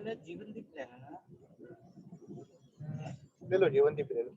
मैंने जीवन दीप ले आया। ले लो जीवन दीप ले लो।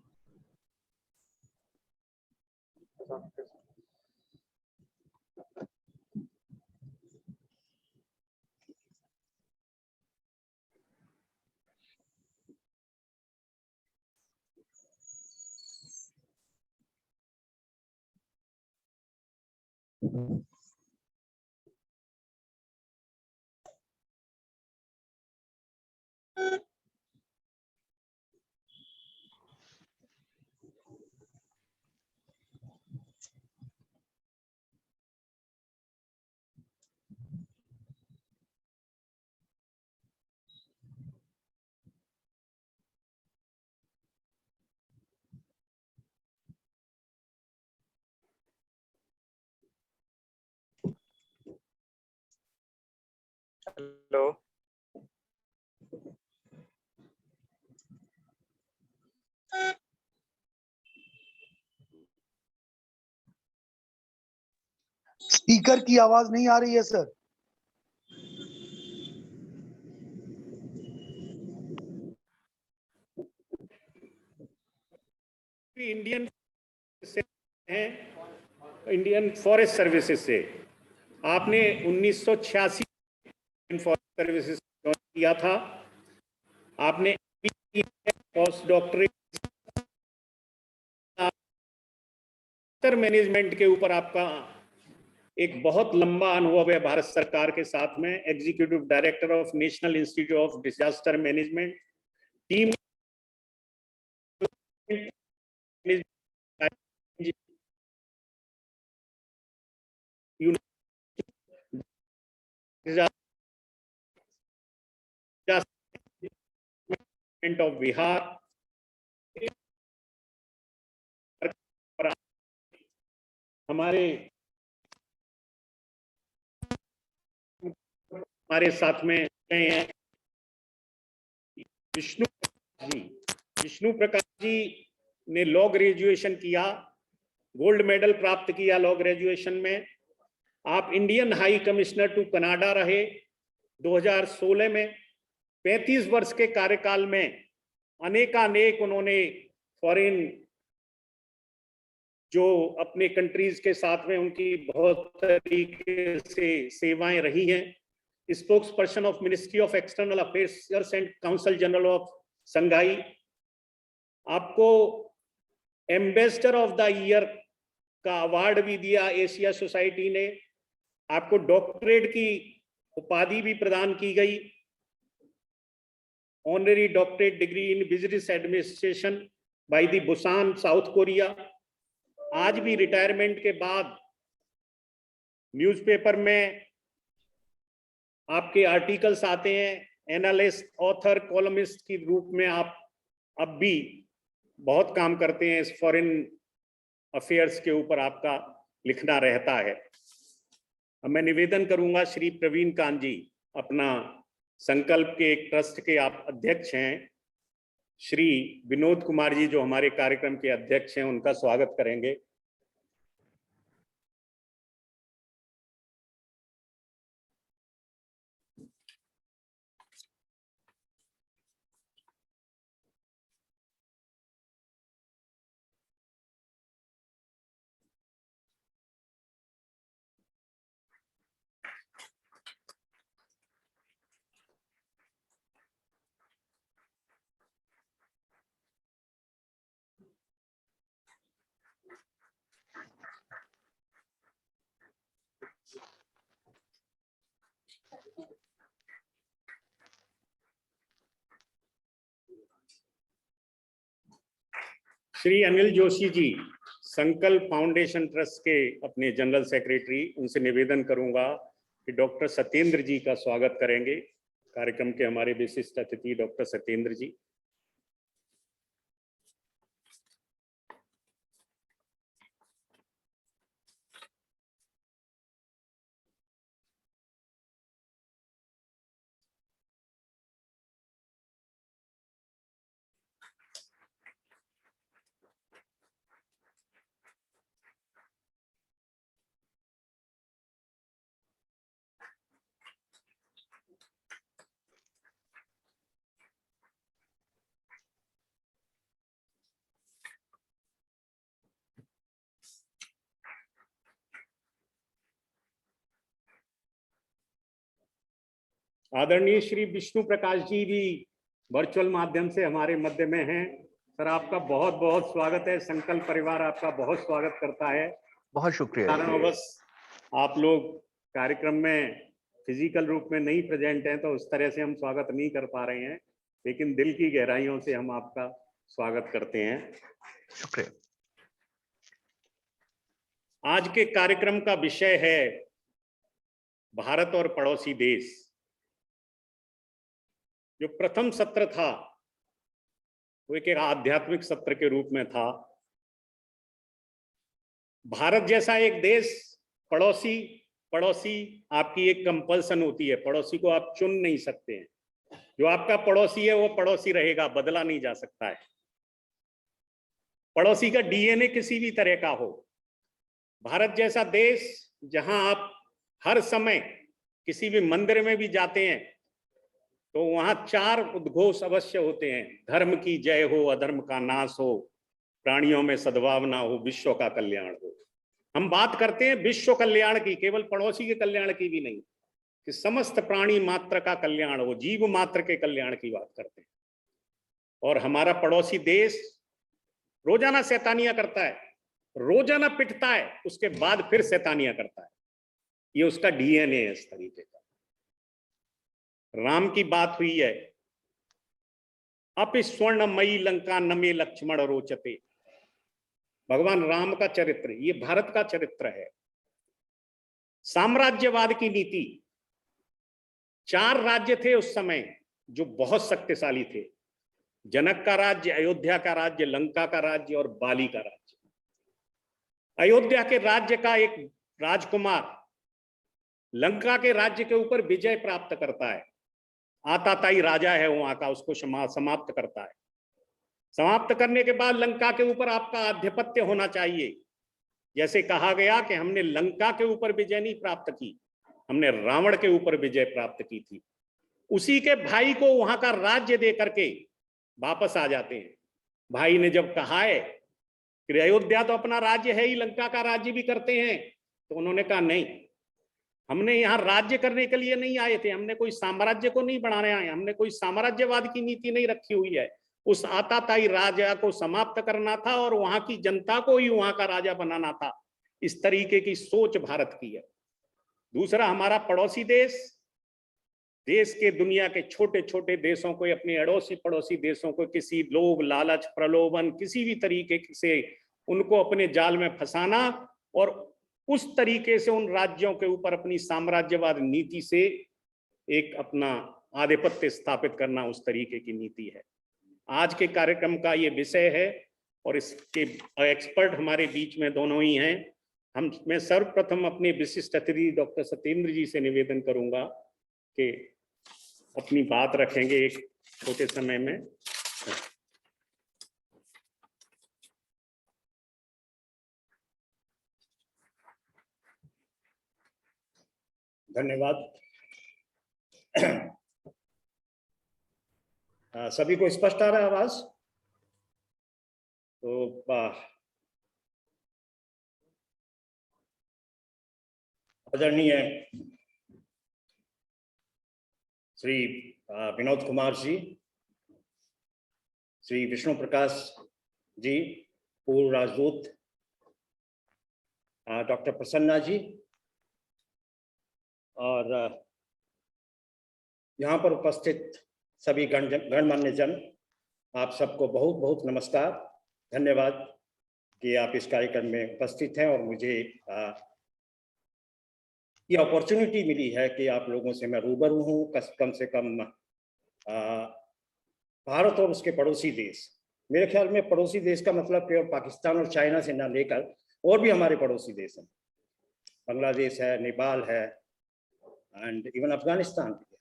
हेलो, स्पीकर की आवाज नहीं आ रही है सर। इंडियन से हैं, इंडियन फॉरेस्ट सर्विसेज से आपने 1986 फॉरेस्ट सर्विसेज ज्वाइन किया था। आपने पोस्ट डॉक्टरेट मैनेजमेंट के ऊपर आपका एक बहुत लंबा अनुभव है भारत सरकार के साथ में। Executive director of national institute of disaster management, team of Bihar, हमारे साथ में हैं विष्णु प्रकाश जी ने लॉ ग्रेजुएशन किया, गोल्ड मेडल प्राप्त किया लॉ ग्रेजुएशन में। आप Indian high commissioner to Canada रहे 2016 में। 35 वर्ष के कार्यकाल में अनेकानेक उन्होंने फॉरेन जो अपने कंट्रीज के साथ में उनकी बहुत तरीके से सेवाएं रही हैं। Spokesperson of ministry of external affairs and council general of Shanghai. आपको एम्बेसडर ऑफ द ईयर का अवार्ड भी दिया एशिया सोसाइटी ने। आपको डॉक्टरेट की उपाधि भी प्रदान की गई, honorary doctorate degree in business administration by the Busan, south Korea. आज भी रिटायरमेंट के बाद न्यूज़पेपर में आपके आर्टिकल्स आते हैं, एनालिस्ट, ऑथर, कॉलमिस्ट के रूप में आप अब भी बहुत काम करते हैं। इस फॉरेन अफेयर्स के ऊपर आपका लिखना रहता है। अब मैं निवेदन करूंगा, श्री प्रवीण कांत जी अपना संकल्प के एक ट्रस्ट के आप अध्यक्ष हैं, श्री विनोद कुमार जी जो हमारे कार्यक्रम के अध्यक्ष हैं, उनका स्वागत करेंगे। श्री अनिल जोशी जी संकल्प फाउंडेशन ट्रस्ट के अपने जनरल सेक्रेटरी, उनसे निवेदन करूंगा कि डॉक्टर सत्येंद्र जी का स्वागत करेंगे। कार्यक्रम के हमारे विशिष्ट अतिथि डॉक्टर सत्येंद्र जी। आदरणीय श्री विष्णु प्रकाश जी भी वर्चुअल माध्यम से हमारे मध्य में हैं। सर, आपका बहुत बहुत स्वागत है। संकल्प परिवार आपका बहुत स्वागत करता है। बहुत शुक्रिया। कारणवश आप लोग कार्यक्रम में फिजिकल रूप में नहीं प्रेजेंट हैं, तो उस तरह से हम स्वागत नहीं कर पा रहे हैं, लेकिन दिल की गहराइयों से हम आपका स्वागत करते हैं। शुक्रिया। आज के कार्यक्रम का विषय है भारत और पड़ोसी देश। जो प्रथम सत्र था वो एक आध्यात्मिक सत्र के रूप में था। भारत जैसा एक देश, पड़ोसी आपकी एक कंपल्सन होती है। पड़ोसी को आप चुन नहीं सकते हैं। जो आपका पड़ोसी है वो पड़ोसी रहेगा, बदला नहीं जा सकता है। पड़ोसी का डीएनए किसी भी तरह का हो। भारत जैसा देश जहां आप हर समय किसी भी मंदिर में भी जाते हैं तो वहां 4 उद्घोष अवश्य होते हैं। धर्म की जय हो, अधर्म का नाश हो, प्राणियों में सद्भावना हो, विश्व का कल्याण हो। हम बात करते हैं विश्व कल्याण की, केवल पड़ोसी के कल्याण की भी नहीं, कि समस्त प्राणी मात्र का कल्याण हो, जीव मात्र के कल्याण की बात करते हैं। और हमारा पड़ोसी देश रोजाना शैतानियां करता है, रोजाना पिटता है, उसके बाद फिर शैतानियां करता है। ये उसका डीएनए है इस तरीके का। राम की बात हुई है, अपि स्वर्णमयी लंका नमे लक्ष्मण रोचते। भगवान राम का चरित्र, ये भारत का चरित्र है। साम्राज्यवाद की नीति, 4 राज्य थे उस समय जो बहुत शक्तिशाली थे। जनक का राज्य, अयोध्या का राज्य, लंका का राज्य और बाली का राज्य। अयोध्या के राज्य का एक राजकुमार लंका के राज्य के ऊपर विजय प्राप्त करता है। आताताई राजा है वहां का, उसको समाप्त करता है। समाप्त करने के बाद लंका के ऊपर आपका आधिपत्य होना चाहिए। जैसे कहा गया कि हमने लंका के ऊपर विजय नहीं प्राप्त की, हमने रावण के ऊपर विजय प्राप्त की थी। उसी के भाई को वहां का राज्य दे करके वापस आ जाते हैं। भाई ने जब कहा है कि अयोध्या तो अपना राज्य है ही, लंका का राज्य भी करते हैं, तो उन्होंने कहा नहीं, हमने यहाँ राज्य करने के लिए नहीं आए थे, हमने कोई साम्राज्य को नहीं बढ़ाने आए, हमने कोई साम्राज्यवाद की नीति नहीं रखी हुई है। उस आताताई राजा को समाप्त करना था और वहां की जनता को ही वहां का राजा बनाना था। इस तरीके की सोच भारत की है। दूसरा, हमारा पड़ोसी देश, देश के दुनिया के छोटे छोटे देशों को, अपने अड़ोसी पड़ोसी देशों को किसी लोभ लालच प्रलोभन किसी भी तरीके से उनको अपने जाल में फंसाना और उस तरीके से उन राज्यों के ऊपर अपनी साम्राज्यवाद नीति से एक अपना आधिपत्य स्थापित करना, उस तरीके की नीति है। आज के कार्यक्रम का ये विषय है और इसके एक्सपर्ट हमारे बीच में दोनों ही हैं। मैं सर्वप्रथम अपने विशिष्ट अतिथि डॉक्टर सत्येंद्र जी से निवेदन करूंगा कि अपनी बात रखेंगे एक छोटे समय में। धन्यवाद। सभी को स्पष्ट आ रहा है आवाज? तो आदरणीय श्री विनोद कुमार जी, श्री विष्णु प्रकाश जी, पूर्व राजदूत, डॉक्टर प्रसन्ना जी, और यहाँ पर उपस्थित सभी गणमान्य जन, आप सबको बहुत बहुत नमस्कार। धन्यवाद कि आप इस कार्यक्रम में उपस्थित हैं और मुझे ये अपॉर्चुनिटी मिली है कि आप लोगों से मैं रूबरू हूँ। कम से कम भारत और उसके पड़ोसी देश, मेरे ख्याल में पड़ोसी देश का मतलब केवल पाकिस्तान और चाइना से ना लेकर और भी हमारे पड़ोसी देश हैं। बांग्लादेश है, नेपाल है एंड इवन अफगानिस्तान भी है।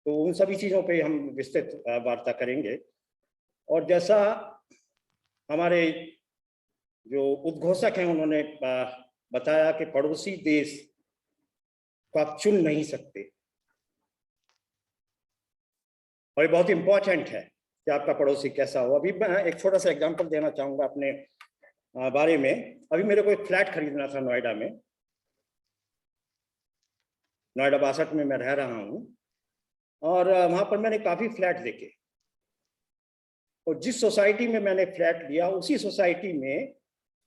तो उन सभी चीज़ों पे हम विस्तृत वार्ता करेंगे। और जैसा हमारे जो उद्घोषक हैं उन्होंने बताया कि पड़ोसी देश को आप चुन नहीं सकते, और ये बहुत इंपॉर्टेंट है कि आपका पड़ोसी कैसा हो। अभी मैं एक छोटा सा एग्जांपल देना चाहूँगा अपने बारे में। अभी मेरे को एक फ्लैट खरीदना था नोएडा में, नोएडा 62 में मैं रह रहा हूँ। और वहां पर मैंने काफी फ्लैट देखे, और जिस सोसाइटी में मैंने फ्लैट लिया उसी सोसाइटी में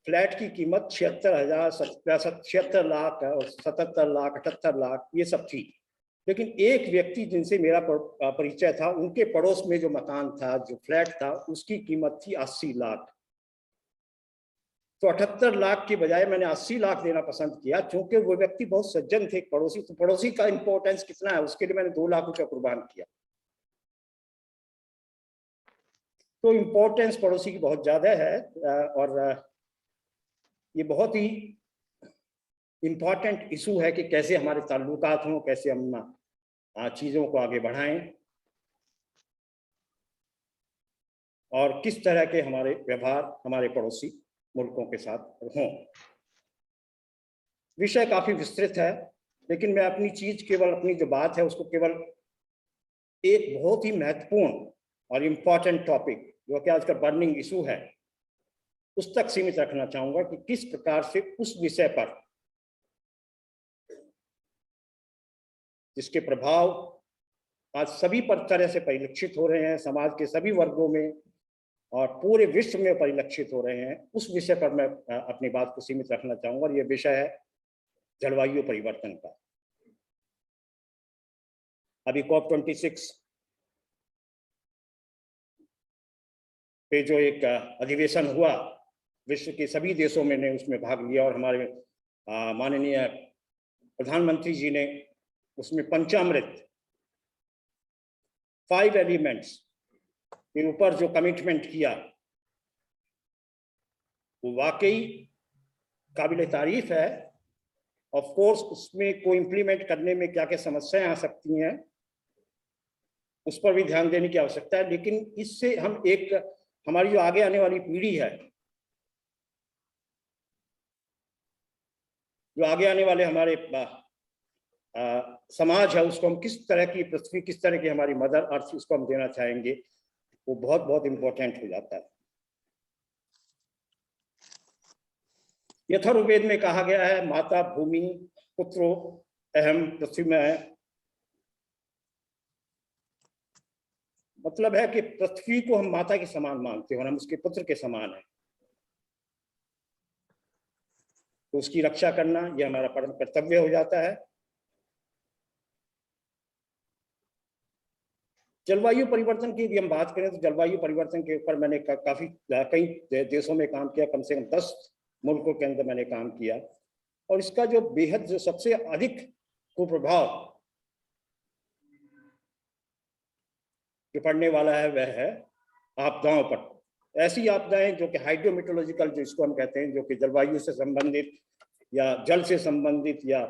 फ्लैट की कीमत 76 लाख और 77 लाख 78 लाख ये सब थी। लेकिन एक व्यक्ति जिनसे मेरा परिचय था, उनके पड़ोस में जो मकान था, जो फ्लैट था, उसकी कीमत थी 80 लाख। तो 78 लाख के बजाय मैंने 80 लाख देना पसंद किया, क्योंकि वो व्यक्ति बहुत सज्जन थे, पड़ोसी। तो पड़ोसी का इंपॉर्टेंस कितना है, उसके लिए मैंने 2 लाख रुपया कुर्बान किया। तो इंपॉर्टेंस पड़ोसी की बहुत ज्यादा है, और ये बहुत ही इंपॉर्टेंट इशू है कि कैसे हमारे ताल्लुकात हों, कैसे हम चीजों को आगे बढ़ाएं, और किस तरह के हमारे व्यवहार हमारे पड़ोसी मुल्कों के साथ हों। विषय काफी विस्तृत है, लेकिन मैं अपनी चीज केवल अपनी जो बात है उसको केवल एक बहुत ही महत्वपूर्ण और इम्पॉर्टेंट टॉपिक, जो कि आजकल बर्निंग इशू है, उस तक सीमित रखना चाहूंगा कि किस प्रकार से उस विषय पर, जिसके प्रभाव आज सभी पर तरह से परिलक्षित हो रहे हैं, समाज के सभी वर्गों में और पूरे विश्व में परिलक्षित हो रहे हैं, उस विषय पर मैं अपनी बात को सीमित रखना चाहूंगा। और यह विषय है जलवायु परिवर्तन का। अभी COP26 पे जो एक अधिवेशन हुआ, विश्व के सभी देशों में ने उसमें भाग लिया, और हमारे माननीय प्रधानमंत्री जी ने उसमें पंचामृत 5 एलिमेंट्स के ऊपर जो कमिटमेंट किया, वो वाकई काबिल तारीफ है। ऑफ कोर्स उसमें को इम्प्लीमेंट करने में क्या क्या समस्याएं आ सकती हैं, उस पर भी ध्यान देने की आवश्यकता है। लेकिन इससे हम हमारी जो आगे आने वाली पीढ़ी है, जो आगे आने वाले हमारे समाज है, उसको हम किस तरह की पृथ्वी, किस तरह की हमारी मदर अर्थ उसको हम देना चाहेंगे, वो बहुत बहुत इंपॉर्टेंट हो जाता है। यथर्ववेद में कहा गया है, माता भूमि पुत्रो अहम पृथ्वी में। मतलब है कि पृथ्वी को हम माता के समान मानते हैं और हम उसके पुत्र के समान हैं, तो उसकी रक्षा करना यह हमारा परम कर्तव्य हो जाता है। जलवायु परिवर्तन की यदि हम बात करें तो जलवायु परिवर्तन के ऊपर मैंने कई देशों में काम किया, कम से कम 10 मुल्कों के अंदर मैंने काम किया, और इसका जो बेहद जो सबसे अधिक कुप्रभाव जो पड़ने वाला है वह है आपदाओं पर। ऐसी आपदाएं जो कि हाइड्रोमीटोलॉजिकल, जो इसको हम कहते हैं, जो कि जलवायु से संबंधित या जल से संबंधित या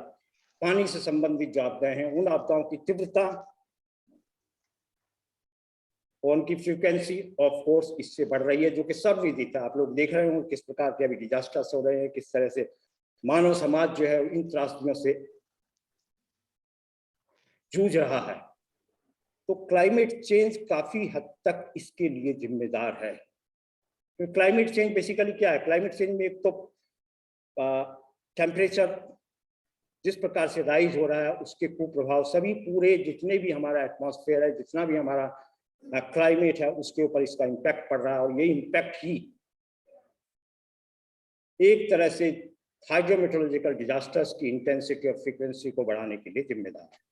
पानी से संबंधित जो आपदाएं हैं, उन आपदाओं की तीव्रता और उनकी फ्रीक्वेंसी ऑफ कोर्स इससे बढ़ रही है, जो कि सर्वविदित है। आप लोग देख रहे हो किस प्रकार के अभी डिजास्टर्स हो रहे हैं, किस तरह से मानव समाज जो है इन त्रासदियों से जूझ रहा है। तो क्लाइमेट चेंज काफी हद तक इसके लिए जिम्मेदार है। तो क्लाइमेट चेंज बेसिकली क्या है? क्लाइमेट चेंज में एक तो टेम्परेचर जिस प्रकार से राइज हो रहा है, उसके कुप्रभाव सभी पूरे जितने भी हमारा एटमॉस्फेयर है, जितना भी हमारा क्लाइमेट है, उसके ऊपर इसका इम्पैक्ट पड़ रहा है। और ये इम्पैक्ट ही एक तरह से हाइड्रोमेट्रोलॉजिकल डिजास्टर्स की इंटेंसिटी और फ्रीक्वेंसी को बढ़ाने के लिए जिम्मेदार है।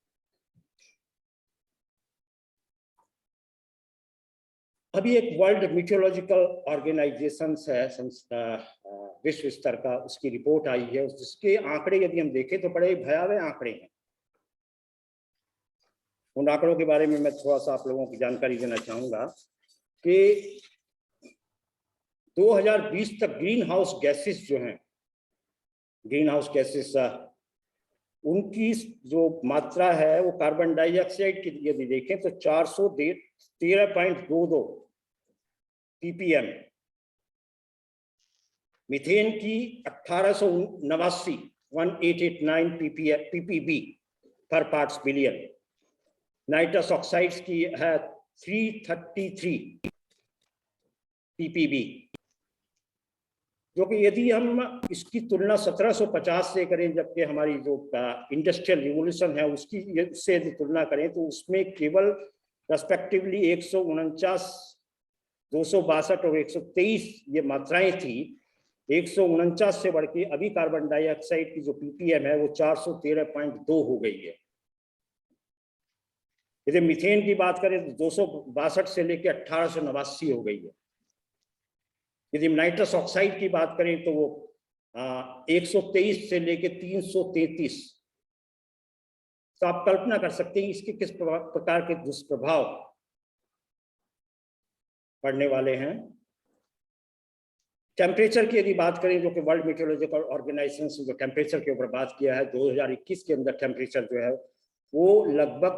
अभी एक वर्ल्ड मीटियोलॉजिकल ऑर्गेनाइजेशन है, विश्व स्तर का, उसकी रिपोर्ट आई है, जिसके आंकड़े यदि हम देखें तो बड़े भयावह आंकड़े हैं। उन आंकड़ों के बारे में मैं थोड़ा सा आप लोगों की जानकारी देना चाहूंगा कि 2020 तक ग्रीन हाउस गैसेस जो हैं, ग्रीन हाउस गैसेस उनकी जो मात्रा है वो कार्बन डाइऑक्साइड की यदि देखें तो 413.22 ppm, मीथेन की 1889 ppb पर पार्ट्स बिलियन, नाइट्रस ऑक्साइड्स की है 333 ppb, जो कि यदि हम इसकी तुलना 1750 से करें, जबकि हमारी जो इंडस्ट्रियल रिवॉल्यूशन है उससे यदि तुलना करें तो उसमें केवल रेस्पेक्टिवली 149, 262 और 123 ये मात्राएं थी। 149 से बढ़ के अभी कार्बन डाइऑक्साइड की जो ppm है वो 413.2 हो गई है। यदि मीथेन की बात करें तो 262 से लेकर 1889 हो गई है। यदि नाइट्रस ऑक्साइड की बात करें तो वो 123 से लेकर 333। तो आप कल्पना कर सकते हैं इसके किस प्रकार के दुष्प्रभाव पड़ने वाले हैं। टेम्परेचर की यदि बात करें, जो कि वर्ल्ड मेट्रोलॉजिकल ऑर्गेनाइजेशन से जो टेम्परेचर के ऊपर बात किया है, 2021 के अंदर टेम्परेचर जो है वो लगभग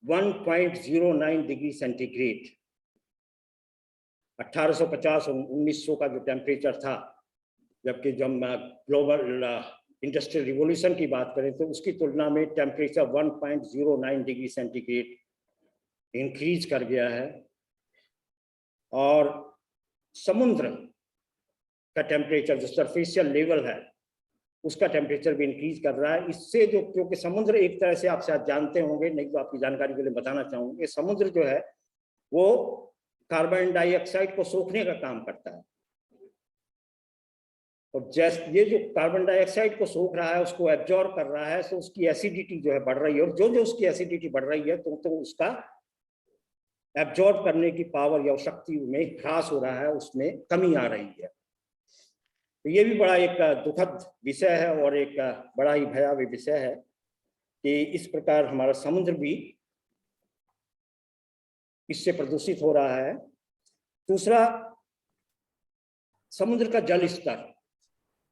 1.09 डिग्री सेंटीग्रेड, 1850 और 1900 का जो टेम्परेचर था, जबकि जब ग्लोबल इंडस्ट्रियल रिवॉल्यूशन की बात करें तो उसकी तुलना में टेम्परेचर 1.09 डिग्री सेंटीग्रेड इंक्रीज कर गया है। और समुद्र का टेम्परेचर, जो सरफेशियल लेवल है, उसका टेम्परेचर भी इंक्रीज कर रहा है। इससे जो, क्योंकि समुद्र एक तरह से आप शायद जानते होंगे, नहीं तो आपकी जानकारी के लिए बताना चाहूंगा, समुद्र जो है वो कार्बन डाइऑक्साइड को सोखने का काम करता है। और जैसे ये जो कार्बन डाइऑक्साइड को सोख रहा है, उसको एब्जॉर्ब कर रहा है, तो उसकी एसिडिटी जो है बढ़ रही है। और जो उसकी एसिडिटी बढ़ रही है तो उसका एब्जॉर्ब करने की पावर या शक्ति में ह्रास हो रहा है, उसमें कमी आ रही है। तो ये भी बड़ा एक दुखद विषय है और एक बड़ा ही भयावह विषय है कि इस प्रकार हमारा समुद्र भी इससे प्रदूषित हो रहा है। दूसरा, समुद्र का जल स्तर।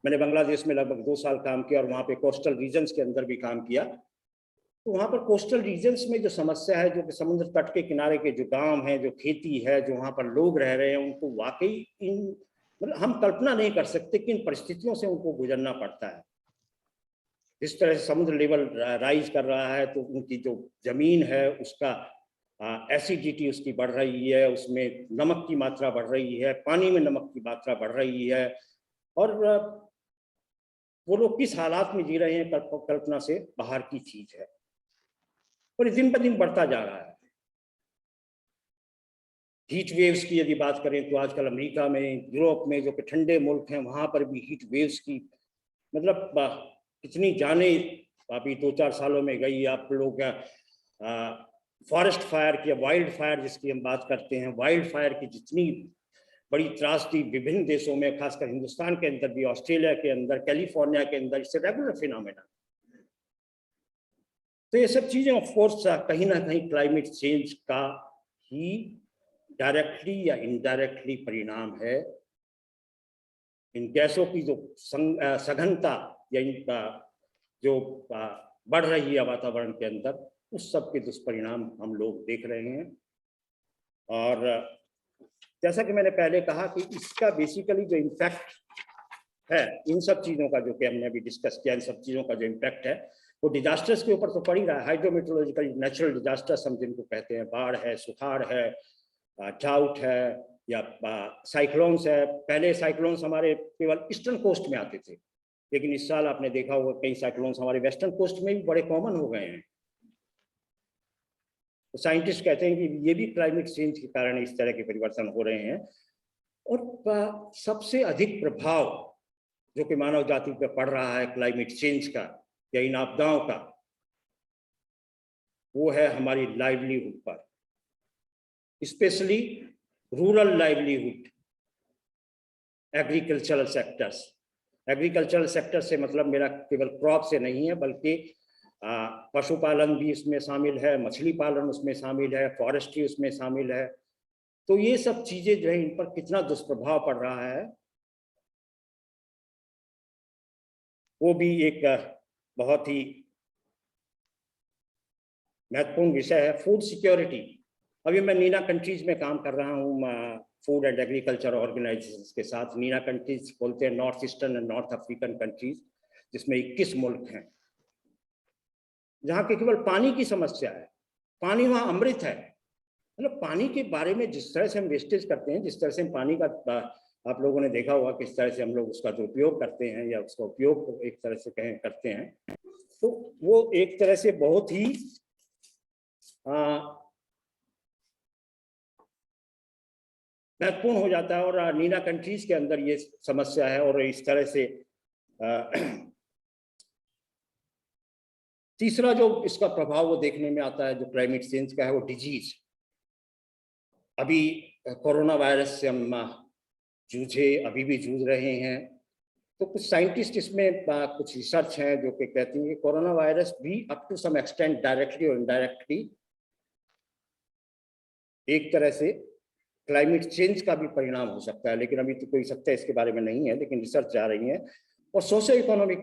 मैंने बांग्लादेश में लगभग 2 साल काम किया और वहाँ पे कोस्टल रीजन्स के अंदर भी काम किया। तो वहाँ पर कोस्टल रीजन्स में जो समस्या है, जो कि समुद्र तट के किनारे के जो गांव हैं, जो खेती है, जो वहाँ पर लोग रह रहे हैं, उनको वाकई मतलब हम कल्पना नहीं कर सकते किन परिस्थितियों से उनको गुजरना पड़ता है। जिस तरह से समुद्र लेवल राइज कर रहा है तो उनकी जो जमीन है उसका एसिडिटी उसकी बढ़ रही है, उसमें नमक की मात्रा बढ़ रही है, पानी में नमक की मात्रा बढ़ रही है, और वो लोग किस हालात में जी रहे हैं कल्पना से बाहर की चीज है। और दिन ब दिन बढ़ता जा रहा है। हीट वेव्स की यदि बात करें तो आजकल अमेरिका में, यूरोप में, जो कि ठंडे मुल्क हैं, वहां पर भी हीट वेव्स की मतलब कितनी जाने अभी 2-4 सालों में गई। आप लोग फॉरेस्ट फायर की, वाइल्ड फायर जिसकी हम बात करते हैं, वाइल्ड फायर की जितनी बड़ी त्रासदी विभिन्न देशों में, खासकर हिंदुस्तान के अंदर भी, ऑस्ट्रेलिया के अंदर, कैलिफोर्निया के अंदर, इससे रेगुलर फिनोमेना। तो ये सब चीजें ऑफ कोर्स कहीं ना कहीं क्लाइमेट चेंज का ही डायरेक्टली या इनडायरेक्टली परिणाम है। इन गैसों की जो सघनता या इनका जो बढ़ रही है वातावरण के अंदर, उस सब के दुष्परिणाम हम लोग देख रहे हैं। और जैसा कि मैंने पहले कहा कि इसका बेसिकली जो इम्पैक्ट है इन सब चीज़ों का, जो कि हमने अभी डिस्कस किया, इन सब चीज़ों का जो इम्पैक्ट है वो डिजास्टर्स के ऊपर तो पड़ ही रहा है। हाइड्रोमेट्रोलॉजिकल नेचुरल डिजास्टर्स हम जिनको कहते हैं, बाढ़ है, सुखाड़ है, ड्राउट है, या साइक्लोन्स है। पहले साइक्लोन्स हमारे केवल ईस्टर्न कोस्ट में आते थे, लेकिन इस साल आपने देखा होगा कई साइक्लोन्स हमारे वेस्टर्न कोस्ट में भी बड़े कॉमन हो गए हैं। तो साइंटिस्ट कहते हैं कि ये भी क्लाइमेट चेंज के कारण इस तरह के परिवर्तन हो रहे हैं। और सबसे अधिक प्रभाव जो कि मानव जाति पर पड़ रहा है क्लाइमेट चेंज का या इन आपदाओं का, वो है हमारी लाइवलीहुड पर, specially rural livelihood, agricultural sectors. Agricultural sector से मतलब मेरा केवल क्रॉप से नहीं है, बल्कि पशुपालन भी इसमें शामिल है, मछली पालन उसमें शामिल है, फॉरेस्ट्री उसमें शामिल है। तो ये सब चीजें जो है, इन पर कितना दुष्प्रभाव पड़ रहा है, वो भी एक बहुत ही महत्वपूर्ण विषय है। Food security. अभी मैं नीना कंट्रीज में काम कर रहा हूँ, फूड एंड एग्रीकल्चर ऑर्गेनाइजेशंस के साथ। नीना कंट्रीज बोलते हैं north eastern and north African countries, जिसमें 21 मुल्क हैं, जहाँ के केवल पानी की समस्या है। पानी वहाँ अमृत है। मतलब पानी के बारे में जिस तरह से हम वेस्टेज करते हैं, जिस तरह से हम पानी का आप लोगों ने देखा होगा किस तरह से हम लोग उसका दुरुपयोग करते हैं या उसका उपयोग एक तरह से कहें करते हैं, तो वो एक तरह से बहुत ही महत्वपूर्ण हो जाता है। और नीना कंट्रीज के अंदर ये समस्या है। और इस तरह से तीसरा जो इसका प्रभाव वो देखने में आता है जो क्लाइमेट चेंज का है, वो डिजीज। अभी कोरोना वायरस से हम अभी भी जूझ रहे हैं। तो कुछ साइंटिस्ट इसमें कुछ रिसर्च है जो कि कहती हैं कि कोरोना वायरस भी up to some extent directly और इनडायरेक्टली एक तरह से क्लाइमेट चेंज का भी परिणाम हो सकता है, लेकिन अभी तो कोई सत्य इसके बारे में नहीं है, लेकिन रिसर्च जा रही है। और socio economic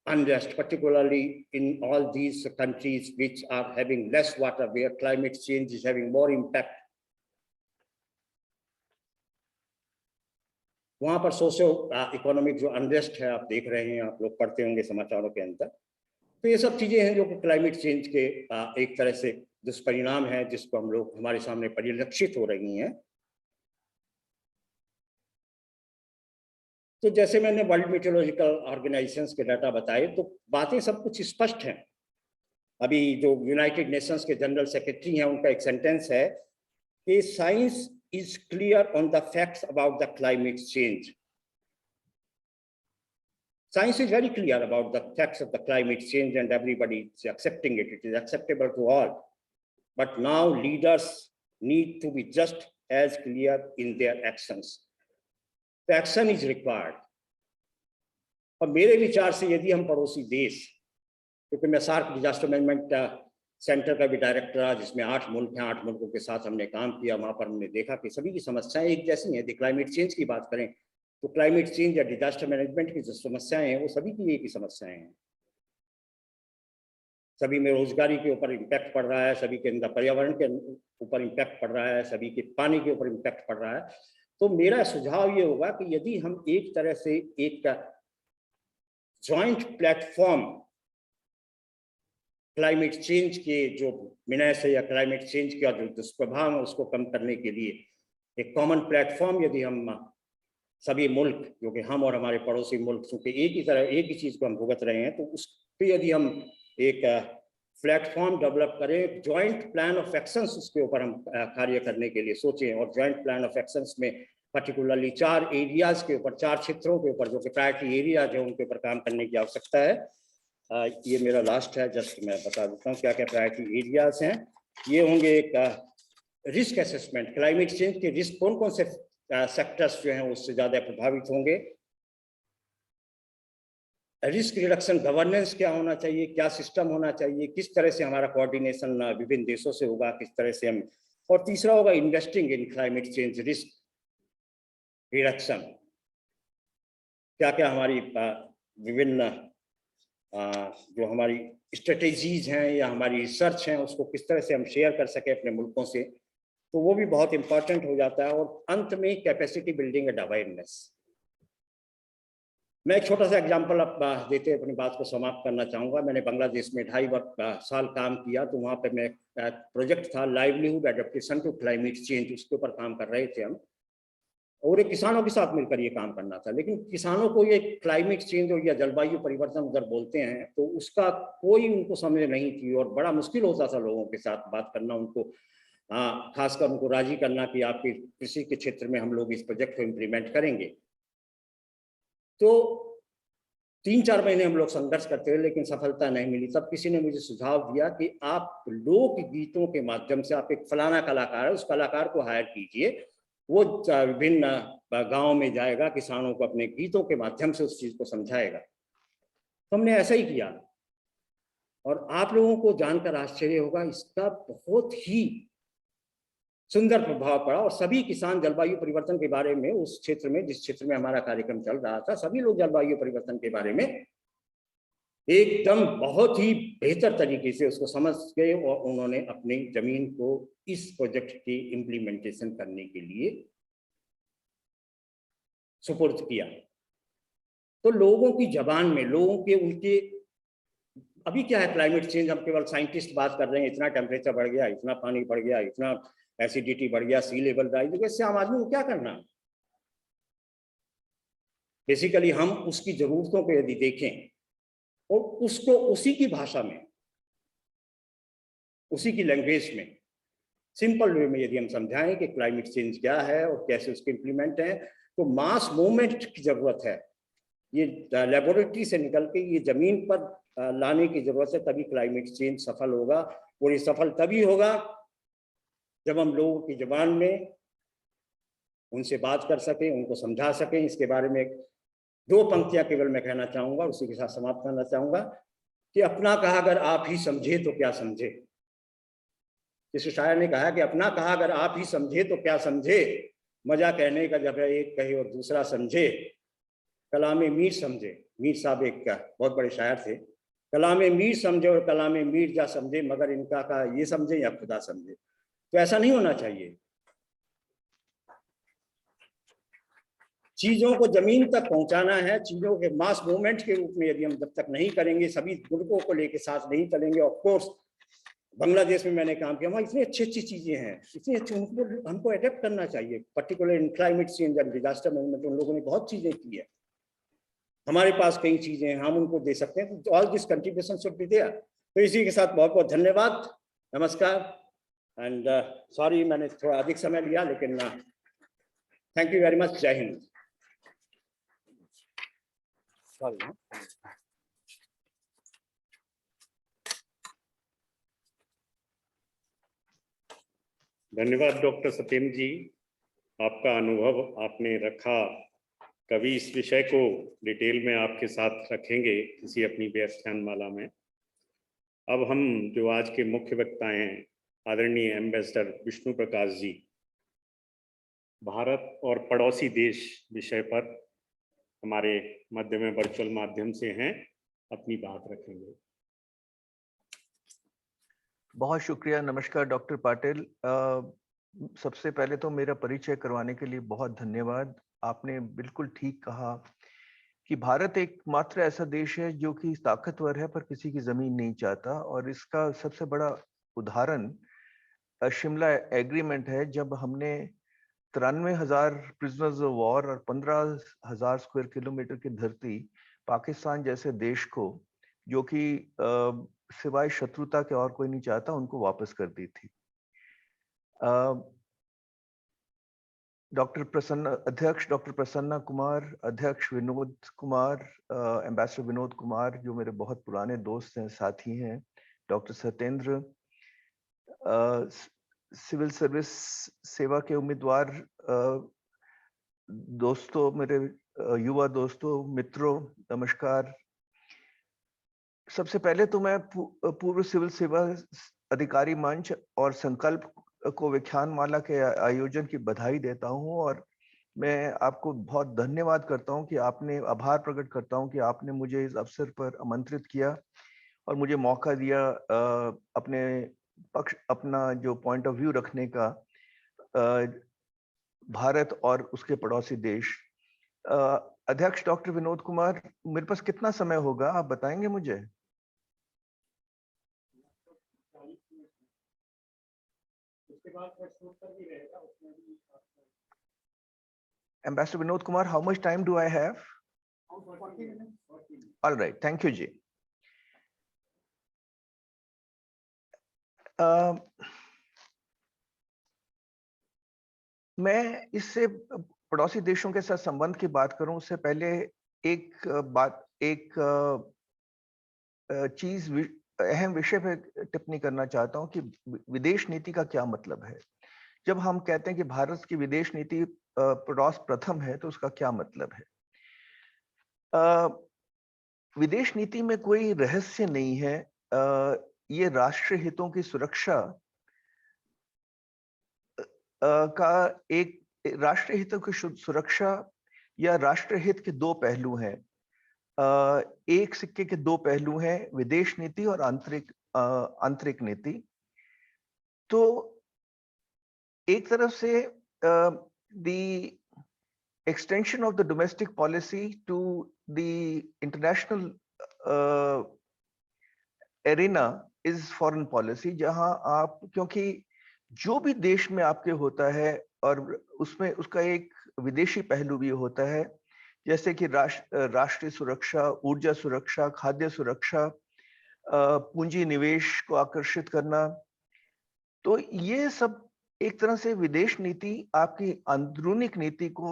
unrest, particularly in all these countries which are having less water, where climate change is having more impact. वहां पर सोशो इकोनॉमिक जो अनरेस्ट है, आप देख रहे हैं, आप लोग पढ़ते होंगे समाचारों के अंदर। तो ये सब चीजें हैं जो कि क्लाइमेट चेंज के एक तरह से दुष्परिणाम है, जिसको हम लोग हमारे सामने परिलक्षित हो रही हैं। तो जैसे मैंने वर्ल्ड मेट्रोलॉजिकल ऑर्गेनाइजेशंस के डाटा बताए, तो बातें सब कुछ स्पष्ट हैं। अभी जो यूनाइटेड नेशंस के जनरल सेक्रेटरी हैं, उनका एक सेंटेंस है कि science is clear on the facts about the climate change. Science is very clear about the facts of the climate change and everybody is accepting it. It is acceptable to all. But now leaders need to be just as clear in their actions. The action is required. और मेरे विचार से यदि हम पड़ोसी देश, क्योंकि मैं सार्क डिजास्टर मैनेजमेंट सेंटर का भी डायरेक्टर रहा, जिसमें 8 मुल्क हैं, 8 मुल्कों के साथ हमने काम किया। वहां पर हमने देखा कि सभी की समस्याएं एक जैसी हैं। यदि क्लाइमेट चेंज की बात करें तो क्लाइमेट चेंज या डिजास्टर मैनेजमेंट की जो समस्याएं हैं वो सभी की एक ही समस्याएं हैं। सभी में रोजगारी के ऊपर इम्पैक्ट पड़ रहा है, सभी के अंदर पर्यावरण के ऊपर इम्पैक्ट पड़ रहा है, सभी के पानी के ऊपर इम्पैक्ट पड़ रहा है। तो मेरा सुझाव ये होगा कि यदि हम एक तरह से एक जॉइंट प्लेटफॉर्म क्लाइमेट चेंज के जो विनय से या क्लाइमेट चेंज का जो दुष्प्रभाव है उसको कम करने के लिए एक कॉमन प्लेटफॉर्म यदि हम सभी मुल्क, जो कि हम और हमारे पड़ोसी मुल्क चूंकि एक ही चीज को हम भुगत रहे हैं, तो उस पर यदि हम एक प्लेटफॉर्म डेवलप करें, जॉइंट प्लान ऑफ एक्शंस उसके ऊपर हम कार्य करने के लिए सोचें। और जॉइंट प्लान ऑफ एक्शंस में पर्टिकुलरली 4 एरियाज के ऊपर, 4 क्षेत्रों के ऊपर जो कि प्रायोरिटी एरियाज है, उनके ऊपर काम करने की आवश्यकता है। ये मेरा लास्ट है, जस्ट मैं बता देता हूँ क्या क्या प्रायोरिटी एरियाज हैं। ये होंगे एक रिस्क असेसमेंट, क्लाइमेट चेंज के रिस्क कौन कौन से सेक्टर्स जो हैं उससे ज्यादा प्रभावित होंगे। रिस्क रिडक्शन गवर्नेंस क्या होना चाहिए, क्या सिस्टम होना चाहिए, किस तरह से हमारा कोऑर्डिनेशन विभिन्न देशों से होगा, किस तरह से हम। और तीसरा होगा investing in climate change risk reduction. क्या क्या हमारी विभिन्न जो हमारी स्ट्रेटेजीज हैं या हमारी रिसर्च हैं उसको किस तरह से हम शेयर कर सकें अपने मुल्कों से, तो वो भी बहुत इंपॉर्टेंट हो जाता है। और अंत में कैपेसिटी बिल्डिंग एंड अवेयरनेस। मैं एक छोटा सा एग्जांपल अब देते अपनी बात को समाप्त करना चाहूँगा। मैंने बांग्लादेश में 2.5 साल काम किया, तो वहाँ पे मैं प्रोजेक्ट था livelihood adaptation to climate change, उसके ऊपर काम कर रहे थे हम। और एक किसानों के साथ मिलकर ये काम करना था। लेकिन किसानों को ये क्लाइमेट चेंज और या जलवायु परिवर्तन उधर बोलते हैं तो उसका कोई उनको समझ नहीं थी, और बड़ा मुश्किल होता था लोगों के साथ बात करना, उनको खासकर उनको राजी करना कि आपके कृषि के क्षेत्र में हम लोग इस प्रोजेक्ट को इम्प्लीमेंट करेंगे। तो 3-4 महीने हम लोग संघर्ष करते रहे, लेकिन सफलता नहीं मिली। तब किसी ने मुझे सुझाव दिया कि आप लोक गीतों के माध्यम से, आप एक फलाना कलाकार है, उस कलाकार को हायर कीजिए, वो विभिन्न गांव में जाएगा, किसानों को अपने गीतों के माध्यम से उस चीज को समझाएगा। तो हमने ऐसा ही किया, और आप लोगों को जानकर आश्चर्य होगा, इसका बहुत ही सुंदर प्रभाव पड़ा। और सभी किसान जलवायु परिवर्तन के बारे में, उस क्षेत्र में जिस क्षेत्र में हमारा कार्यक्रम चल रहा था, सभी लोग जलवायु परिवर्तन के बारे में एकदम बहुत ही बेहतर तरीके से उसको समझ गए, और उन्होंने अपनी जमीन को इस प्रोजेक्ट की इम्प्लीमेंटेशन करने के लिए सुपुर्द किया। तो लोगों की जबान में, लोगों के उनके, अभी क्या है क्लाइमेट चेंज, हम केवल साइंटिस्ट बात कर रहे हैं, इतना टेम्परेचर बढ़ गया, इतना पानी बढ़ गया, इतना एसिडिटी बढ़ गया, सी लेवल राइज, इससे आम आदमी को क्या करना। बेसिकली हम उसकी जरूरतों को यदि देखें और उसको उसी की भाषा में, उसी की लैंग्वेज में, सिंपल वे में यदि हम समझाएं कि क्लाइमेट चेंज क्या है और कैसे उसके इम्प्लीमेंट है, तो मास मूवमेंट की जरूरत है। ये लेबोरेटरी से निकल के ये जमीन पर लाने की जरूरत है, तभी क्लाइमेट चेंज सफल होगा। और ये सफल तभी होगा जब हम लोगों की जुबान में उनसे बात कर सकें, उनको समझा सकें। इसके बारे में 2 पंक्तियां केवल मैं कहना चाहूंगा, उसी के साथ समाप्त करना चाहूंगा कि अपना कहा अगर आप ही समझे तो क्या समझे। किसी शायर ने कहा कि अपना कहा अगर आप ही समझे तो क्या समझे, मजा कहने का जब एक कहे और दूसरा समझे, कलामे मीर समझे। मीर साहब एक बहुत बड़े शायर थे। कलामे मीर समझे और कलामे मीर जा समझे, मगर इनका का ये समझे या खुदा समझे। तो ऐसा नहीं होना चाहिए। चीजों को जमीन तक पहुंचाना है, चीजों के मास मूवमेंट के रूप में यदि हम जब तक नहीं करेंगे, सभी मुल्कों को लेके साथ नहीं चलेंगे। ऑफ कोर्स बांग्लादेश में मैंने काम किया, वहाँ इतनी अच्छी अच्छी चीजें हैं, इतनी अच्छी, उनको हमको अडेप्ट करना चाहिए। Particular in climate change and disaster management उन लोगों ने बहुत चीजें की है। हमारे पास कई चीजें हैं, हम उनको दे सकते हैं। तो all this contribution should be there. तो इसी के साथ बहुत बहुत धन्यवाद, नमस्कार एंड सॉरी मैंने थोड़ा अधिक समय लिया, लेकिन थैंक यू वेरी मच। जय हिंद। धन्यवाद डॉक्टर सत्येंद्र जी, आपका अनुभव आपने रखा। कभी इस विषय को डिटेल में आपके साथ रखेंगे किसी अपनी व्याख्यान माला में। अब हम जो आज के मुख्य वक्ता हैं, आदरणीय एम्बेसडर विष्णु प्रकाश जी, भारत और पड़ोसी देश विषय पर हमारे मध्य में वर्चुअल माध्यम से हैं, अपनी बात रखेंगे। बहुत शुक्रिया। नमस्कार डॉक्टर पाटिल। सबसे पहले तो मेरा परिचय करवाने के लिए बहुत धन्यवाद। आपने बिल्कुल ठीक कहा कि भारत एकमात्र ऐसा देश है जो कि ताकतवर है पर किसी की जमीन नहीं चाहता, और इसका सबसे बड़ा उदाहरण शिमला एग्रीमेंट है, जब हमने 93,000 प्रिजनर्स ऑफ वॉर और 15,000 स्क्वायर किलोमीटर की धरती पाकिस्तान जैसे देश को, जो कि सिवाय शत्रुता के और कोई नहीं चाहता, उनको वापस कर दी थी। अध्यक्ष डॉक्टर प्रसन्ना कुमार, अध्यक्ष विनोद कुमार, एम्बेसडर विनोद कुमार जो मेरे बहुत पुराने दोस्त हैं, साथी हैं, डॉक्टर सत्येंद्र, सिविल सर्विस सेवा के उम्मीदवार दोस्तों, मेरे युवा दोस्तों, मित्रों, नमस्कार। सबसे पहले तो मैं पूर्व सिविल सेवा अधिकारी मंच और संकल्प को व्याख्यान माला के आयोजन की बधाई देता हूं, और मैं आपको बहुत धन्यवाद करता हूं कि आपने, आभार प्रकट करता हूं कि आपने मुझे इस अवसर पर आमंत्रित किया और मुझे मौका दिया अपने पक्ष, अपना जो पॉइंट ऑफ व्यू रखने का भारत और उसके पड़ोसी देश। अध्यक्ष डॉक्टर विनोद कुमार, मेरे पास कितना समय होगा, आप बताएंगे मुझे? Ambassador Vinod Kumar, how much time do I have? 40 minutes. All right, thank you जी। मैं इससे पड़ोसी देशों के साथ संबंध की बात करूं उससे पहले एक चीज, अहम विषय पे टिप्पणी करना चाहता हूं कि विदेश नीति का क्या मतलब है। जब हम कहते हैं कि भारत की विदेश नीति पड़ोस प्रथम है, तो उसका क्या मतलब है? विदेश नीति में कोई रहस्य नहीं है। ये राष्ट्रीय हितों की सुरक्षा का एक, राष्ट्रीय हितों की सुरक्षा या राष्ट्रीय हित के 2 पहलू हैं। एक सिक्के के 2 पहलू हैं, विदेश नीति और आंतरिक नीति। तो एक तरफ से the extension of the domestic policy to the international arena is foreign policy, जहां आप, क्योंकि जो भी देश में आपके होता है और उसमें उसका एक विदेशी पहलू भी होता है, जैसे कि राष्ट्रीय सुरक्षा, ऊर्जा सुरक्षा, खाद्य सुरक्षा, पूंजी निवेश को आकर्षित करना। तो ये सब एक तरह से विदेश नीति आपकी अंदरूनी नीति को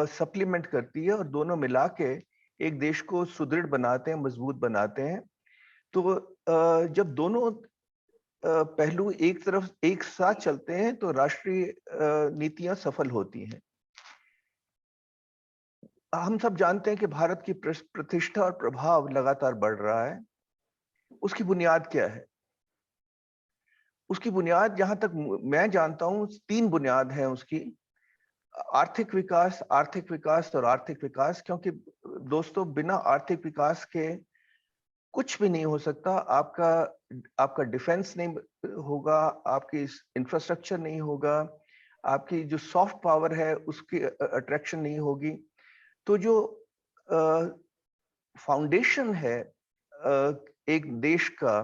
सप्लीमेंट करती है और दोनों मिला के एक देश को सुदृढ़ बनाते हैं, मजबूत बनाते हैं। तो जब दोनों पहलू एक तरफ एक साथ चलते हैं तो राष्ट्रीय नीतियां सफल होती हैं। हम सब जानते हैं कि भारत की प्रतिष्ठा और प्रभाव लगातार बढ़ रहा है। उसकी बुनियाद क्या है? उसकी बुनियाद, जहां तक मैं जानता हूं, 3 बुनियाद है उसकी। आर्थिक विकास, आर्थिक विकास और आर्थिक विकास। क्योंकि दोस्तों, बिना आर्थिक विकास के कुछ भी नहीं हो सकता। आपका डिफेंस नहीं होगा, आपकी इंफ्रास्ट्रक्चर नहीं होगा, आपकी जो सॉफ्ट पावर है उसकी अट्रैक्शन नहीं होगी। तो जो फाउंडेशन है एक देश का,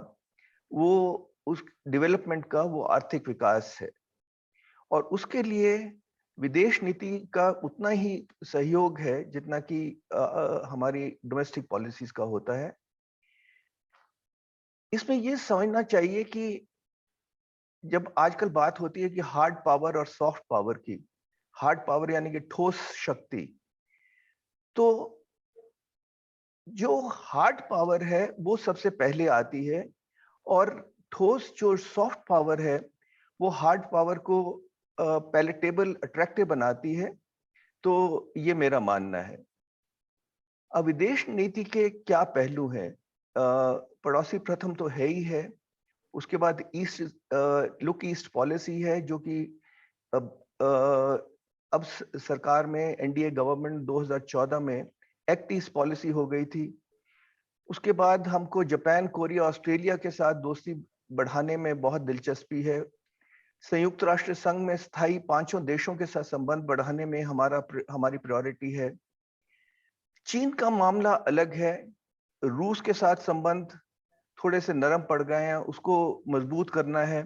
वो उस डेवलपमेंट का, वो आर्थिक विकास है। और उसके लिए विदेश नीति का उतना ही सहयोग है जितना कि हमारी डोमेस्टिक पॉलिसीज का होता है। इसमें ये समझना चाहिए कि जब आजकल बात होती है कि हार्ड पावर और सॉफ्ट पावर की, हार्ड पावर यानी कि ठोस शक्ति, तो जो हार्ड पावर है वो सबसे पहले आती है और ठोस जो सॉफ्ट पावर है वो हार्ड पावर को पैलेटेबल, अट्रैक्टिव बनाती है। तो ये मेरा मानना है। अब विदेश नीति के क्या पहलू हैं? पड़ोसी प्रथम तो है ही है। उसके बाद लुक ईस्ट पॉलिसी है, जो कि अब सरकार में, एनडीए गवर्नमेंट 2014 में एक्ट ईस्ट पॉलिसी हो गई थी। उसके बाद हमको जापान, कोरिया, ऑस्ट्रेलिया के साथ दोस्ती बढ़ाने में बहुत दिलचस्पी है। संयुक्त राष्ट्र संघ में स्थायी 5 देशों के साथ संबंध बढ़ाने में हमारी प्रायोरिटी है। चीन का मामला अलग है। रूस के साथ संबंध थोड़े से नरम पड़ गए हैं, उसको मजबूत करना है।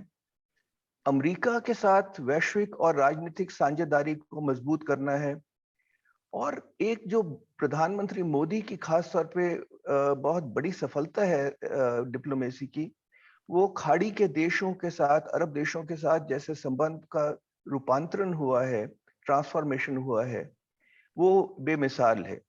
अमेरिका के साथ वैश्विक और राजनीतिक साझेदारी को मजबूत करना है। और एक जो प्रधानमंत्री मोदी की खास तौर पे बहुत बड़ी सफलता है डिप्लोमेसी की, वो खाड़ी के देशों के साथ, अरब देशों के साथ जैसे संबंध का रूपांतरण हुआ है, ट्रांसफॉर्मेशन हुआ है, वो बेमिसाल है।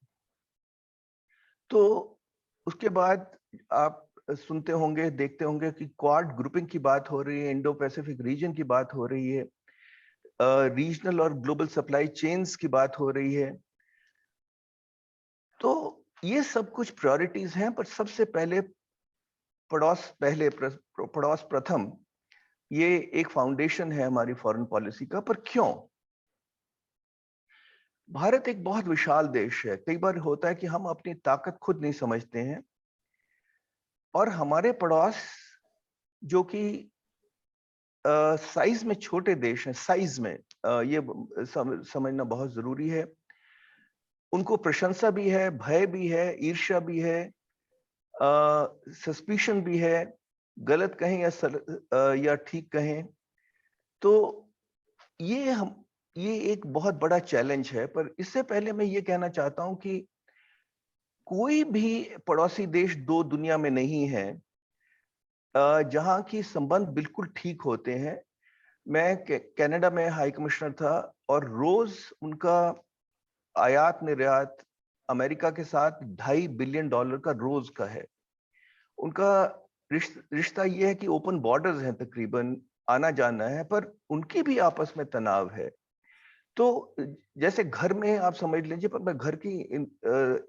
तो उसके बाद आप सुनते होंगे, देखते होंगे कि क्वाड ग्रुपिंग की बात हो रही है, इंडो पैसिफिक रीजन की बात हो रही है, रीजनल और ग्लोबल सप्लाई चेन्स की बात हो रही है। तो ये सब कुछ प्रायोरिटीज हैं, पर सबसे पहले पड़ोस प्रथम, ये एक फाउंडेशन है हमारी फॉरेन पॉलिसी का। पर क्यों? भारत एक बहुत विशाल देश है। कई बार होता है कि हम अपनी ताकत खुद नहीं समझते हैं और हमारे पड़ोस, जो कि साइज में छोटे देश हैं, साइज में ये समझना बहुत जरूरी है। उनको प्रशंसा भी है, भय भी है, ईर्ष्या भी है, सस्पिशन भी है, गलत कहें या ठीक कहें। तो ये एक बहुत बड़ा चैलेंज है। पर इससे पहले मैं ये कहना चाहता हूं कि कोई भी पड़ोसी देश दो दुनिया में नहीं है जहां की संबंध बिल्कुल ठीक होते हैं। मैं कनाडा में हाई कमिश्नर था और रोज उनका आयात निर्यात अमेरिका के साथ $2.5 बिलियन का रोज का है। उनका रिश्ता ये है कि ओपन बॉर्डर्स हैं, तकरीबन आना जाना है, पर उनकी भी आपस में तनाव है। तो जैसे घर में आप समझ लीजिए, पर मैं घर की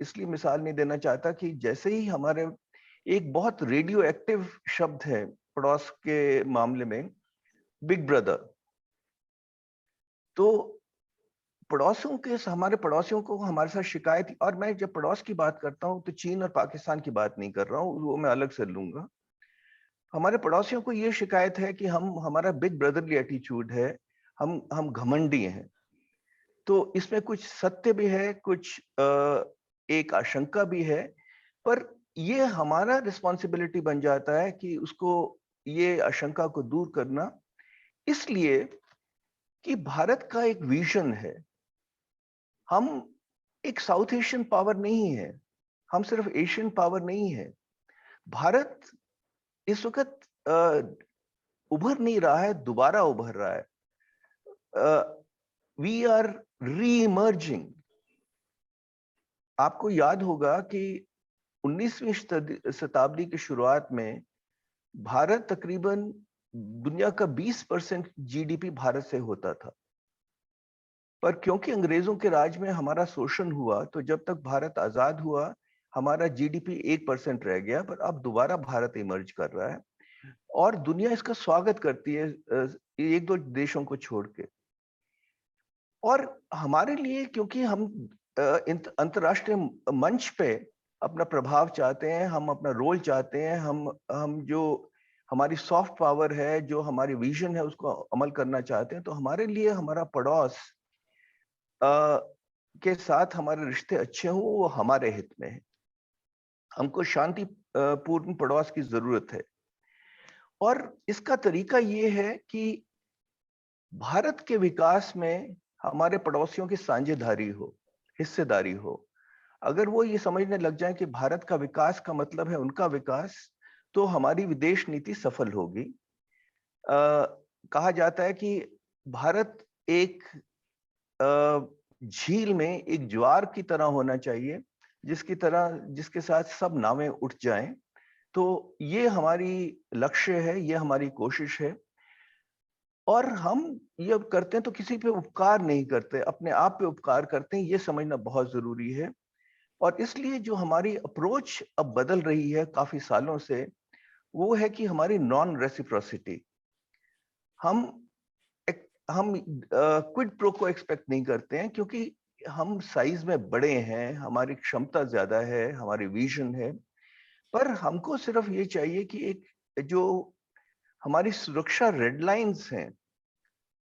इसलिए मिसाल नहीं देना चाहता कि जैसे ही हमारे एक बहुत रेडियो एक्टिव शब्द है पड़ोस के मामले में, बिग ब्रदर। तो हमारे पड़ोसियों को हमारे साथ शिकायत, और मैं जब पड़ोस की बात करता हूं तो चीन और पाकिस्तान की बात नहीं कर रहा हूं, वो मैं अलग से लूंगा। हमारे पड़ोसियों को ये शिकायत है कि हमारा बिग ब्रदरली एटीट्यूड है, हम घमंडी हैं। तो इसमें कुछ सत्य भी है, कुछ एक आशंका भी है, पर ये हमारा रिस्पॉन्सिबिलिटी बन जाता है कि उसको, ये आशंका को दूर करना, इसलिए कि भारत का एक विजन है। हम एक साउथ एशियन पावर नहीं है, हम सिर्फ एशियन पावर नहीं है। भारत इस वक्त उभर नहीं रहा है, दोबारा उभर रहा है। वी आर री इमर्जिंग। आपको याद होगा कि 19वीं शताब्दी की शुरुआत में भारत तकरीबन दुनिया का 20% जीडीपी भारत से होता था, पर क्योंकि अंग्रेजों के राज में हमारा शोषण हुआ, तो जब तक भारत आजाद हुआ हमारा जीडीपी 1% रह गया। पर अब दोबारा भारत इमर्ज कर रहा है और दुनिया इसका स्वागत करती है, एक दो देशों को छोड़ के। और हमारे लिए, क्योंकि हम अंतर्राष्ट्रीय मंच पे अपना प्रभाव चाहते हैं, हम अपना रोल चाहते हैं, हम जो हमारी सॉफ्ट पावर है, जो हमारी विजन है, उसको अमल करना चाहते हैं, तो हमारे लिए हमारा पड़ोस के साथ हमारे रिश्ते अच्छे हों, वो हमारे हित में है। हमको शांति पूर्ण पड़ोस की जरूरत है और इसका तरीका ये है कि भारत के विकास में हमारे पड़ोसियों की साझेदारी हो, हिस्सेदारी हो। अगर वो ये समझने लग जाए कि भारत का विकास का मतलब है उनका विकास, तो हमारी विदेश नीति सफल होगी। कहा जाता है कि भारत एक झील में एक ज्वार की तरह होना चाहिए, जिसके साथ सब नावें उठ जाएं। तो ये हमारी लक्ष्य है, ये हमारी कोशिश है। और हम ये करते हैं तो किसी पे उपकार नहीं करते, अपने आप पे उपकार करते हैं, ये समझना बहुत जरूरी है। और इसलिए जो हमारी अप्रोच अब बदल रही है काफी सालों से, वो है कि हमारी नॉन रेसिप्रोसिटी। हम हम क्विड प्रो को एक्सपेक्ट नहीं करते हैं, क्योंकि हम साइज में बड़े हैं, हमारी क्षमता ज्यादा है, हमारी विजन है। पर हमको सिर्फ ये चाहिए कि एक जो हमारी सुरक्षा रेड लाइंस हैं,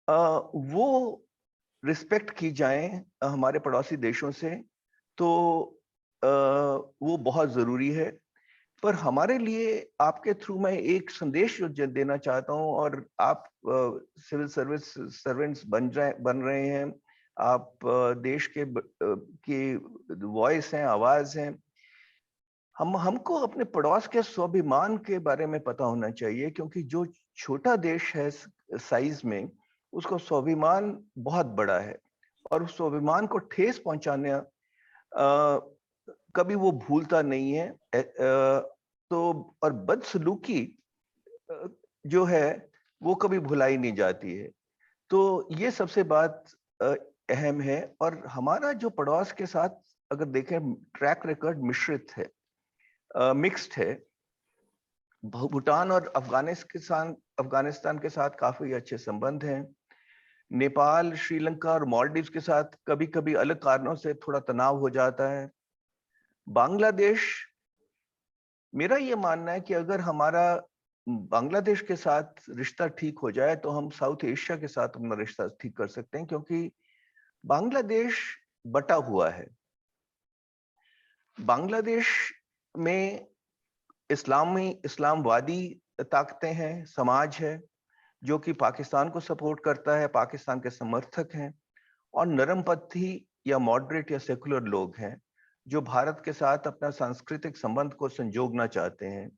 वो रिस्पेक्ट की जाएं हमारे पड़ोसी देशों से। तो वो बहुत जरूरी है। पर हमारे लिए आपके थ्रू मैं एक संदेश जो देना चाहता हूं, और आप सिविल सर्विस सर्वेंट्स बन रहे हैं, आप देश की वॉइस हैं, आवाज हैं। हमको अपने पड़ोस के स्वाभिमान के बारे में पता होना चाहिए, क्योंकि जो छोटा देश है साइज में, उसको स्वाभिमान बहुत बड़ा है और उस स्वाभिमान को ठेस पहुंचाने कभी वो भूलता नहीं है। तो और बदसलूकी जो है वो कभी भुलाई नहीं जाती है। तो ये सबसे बात अहम है। और हमारा जो पड़ोस के साथ अगर देखें, ट्रैक रिकॉर्ड मिश्रित है, मिक्स्ड है। भूटान और अफगानिस्तान के साथ काफी अच्छे संबंध हैं। नेपाल, श्रीलंका और मालदीव के साथ कभी कभी अलग कारणों से थोड़ा तनाव हो जाता है। बांग्लादेश, मेरा ये मानना है कि अगर हमारा बांग्लादेश के साथ रिश्ता ठीक हो जाए तो हम साउथ एशिया के साथ अपना रिश्ता ठीक कर सकते हैं, क्योंकि बांग्लादेश बटा हुआ है। बांग्लादेश में इस्लामवादी ताकतें हैं, समाज है जो कि पाकिस्तान को सपोर्ट करता है, पाकिस्तान के समर्थक हैं, और नरमपंथी या मॉडरेट या सेकुलर लोग हैं जो भारत के साथ अपना सांस्कृतिक संबंध को संजोगना चाहते हैं।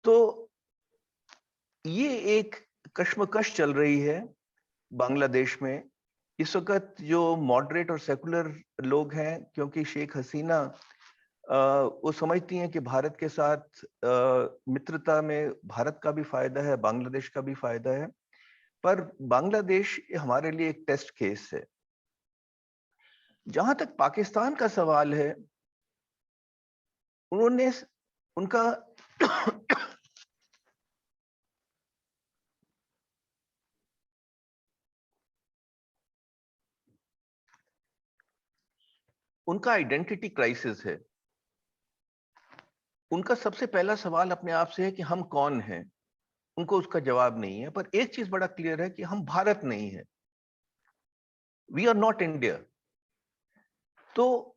तो ये एक कश्मकश चल रही है बांग्लादेश में इस वक्त। जो मॉडरेट और सेकुलर लोग हैं, क्योंकि शेख हसीना वो समझती हैं कि भारत के साथ मित्रता में भारत का भी फायदा है, बांग्लादेश का भी फायदा है। पर बांग्लादेश हमारे लिए एक टेस्ट केस है। जहां तक पाकिस्तान का सवाल है, उन्होंने उनका उनका आइडेंटिटी क्राइसिस है। उनका सबसे पहला सवाल अपने आप से है कि हम कौन हैं। उनको उसका जवाब नहीं है। पर एक चीज बड़ा क्लियर है कि हम भारत नहीं है, वी आर नॉट इंडिया। तो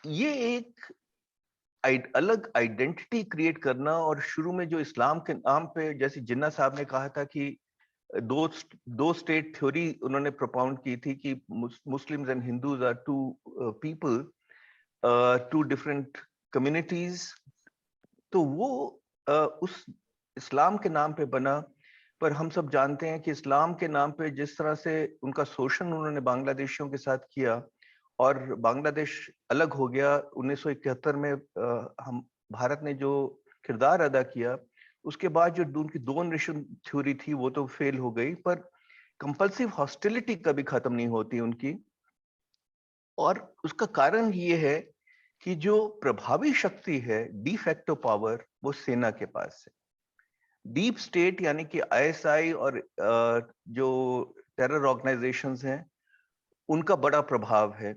ये एक अलग आइडेंटिटी क्रिएट करना, और शुरू में जो इस्लाम के नाम पे, जैसे जिन्ना साहब ने कहा था कि दो स्टेट थ्योरी उन्होंने प्रोपाउंड की थी कि Muslims and Hindus are two people, two different communities. तो वो उस इस्लाम के नाम पे बना, पर हम सब जानते हैं कि इस्लाम के नाम पे जिस तरह से उनका शोषण उन्होंने बांग्लादेशियों के साथ किया और बांग्लादेश अलग हो गया 1971 में, हम भारत ने जो किरदार अदा किया, उसके बाद जो उनकी दो नेशन थ्योरी थी वो तो फेल हो गई, पर कंपल्सिव हॉस्टिलिटी कभी खत्म नहीं होती उनकी। और उसका कारण ये है कि जो प्रभावी शक्ति है, डी फैक्टो पावर, वो सेना के पास है। डीप स्टेट यानी कि आईएसआई और जो टेरर ऑर्गेनाइजेशंस हैं, उनका बड़ा प्रभाव है।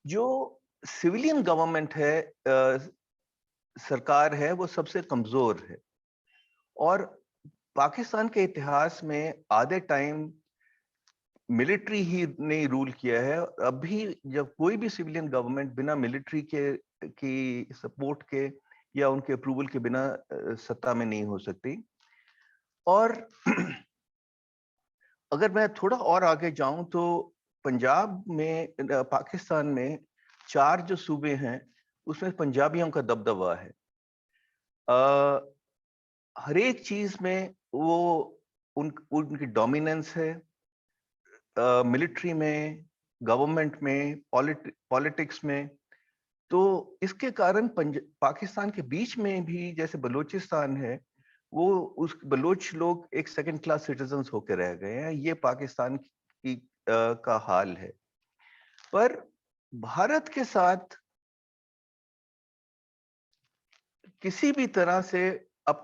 जो सिविलियन गवर्नमेंट है, सरकार है, वो सबसे कमजोर है। और पाकिस्तान के इतिहास में आधे टाइम मिलिट्री ही ने रूल किया है। अभी जब कोई भी सिविलियन गवर्नमेंट बिना मिलिट्री के की सपोर्ट के या उनके अप्रूवल के बिना सत्ता में नहीं हो सकती। और अगर मैं थोड़ा और आगे जाऊं तो पंजाब में, पाकिस्तान में 4 जो सूबे हैं उसमें पंजाबियों का दबदबा है। हर एक चीज में वो उनकी डोमिनेंस है, मिलिट्री में, गवर्नमेंट में, पॉलिटिक्स में। तो इसके कारण पाकिस्तान के बीच में भी जैसे बलूचिस्तान है, वो उस बलोच लोग एक सेकंड क्लास सिटीजन्स होकर रह गए हैं। ये पाकिस्तान की का हाल है। पर भारत के साथ किसी भी तरह से अब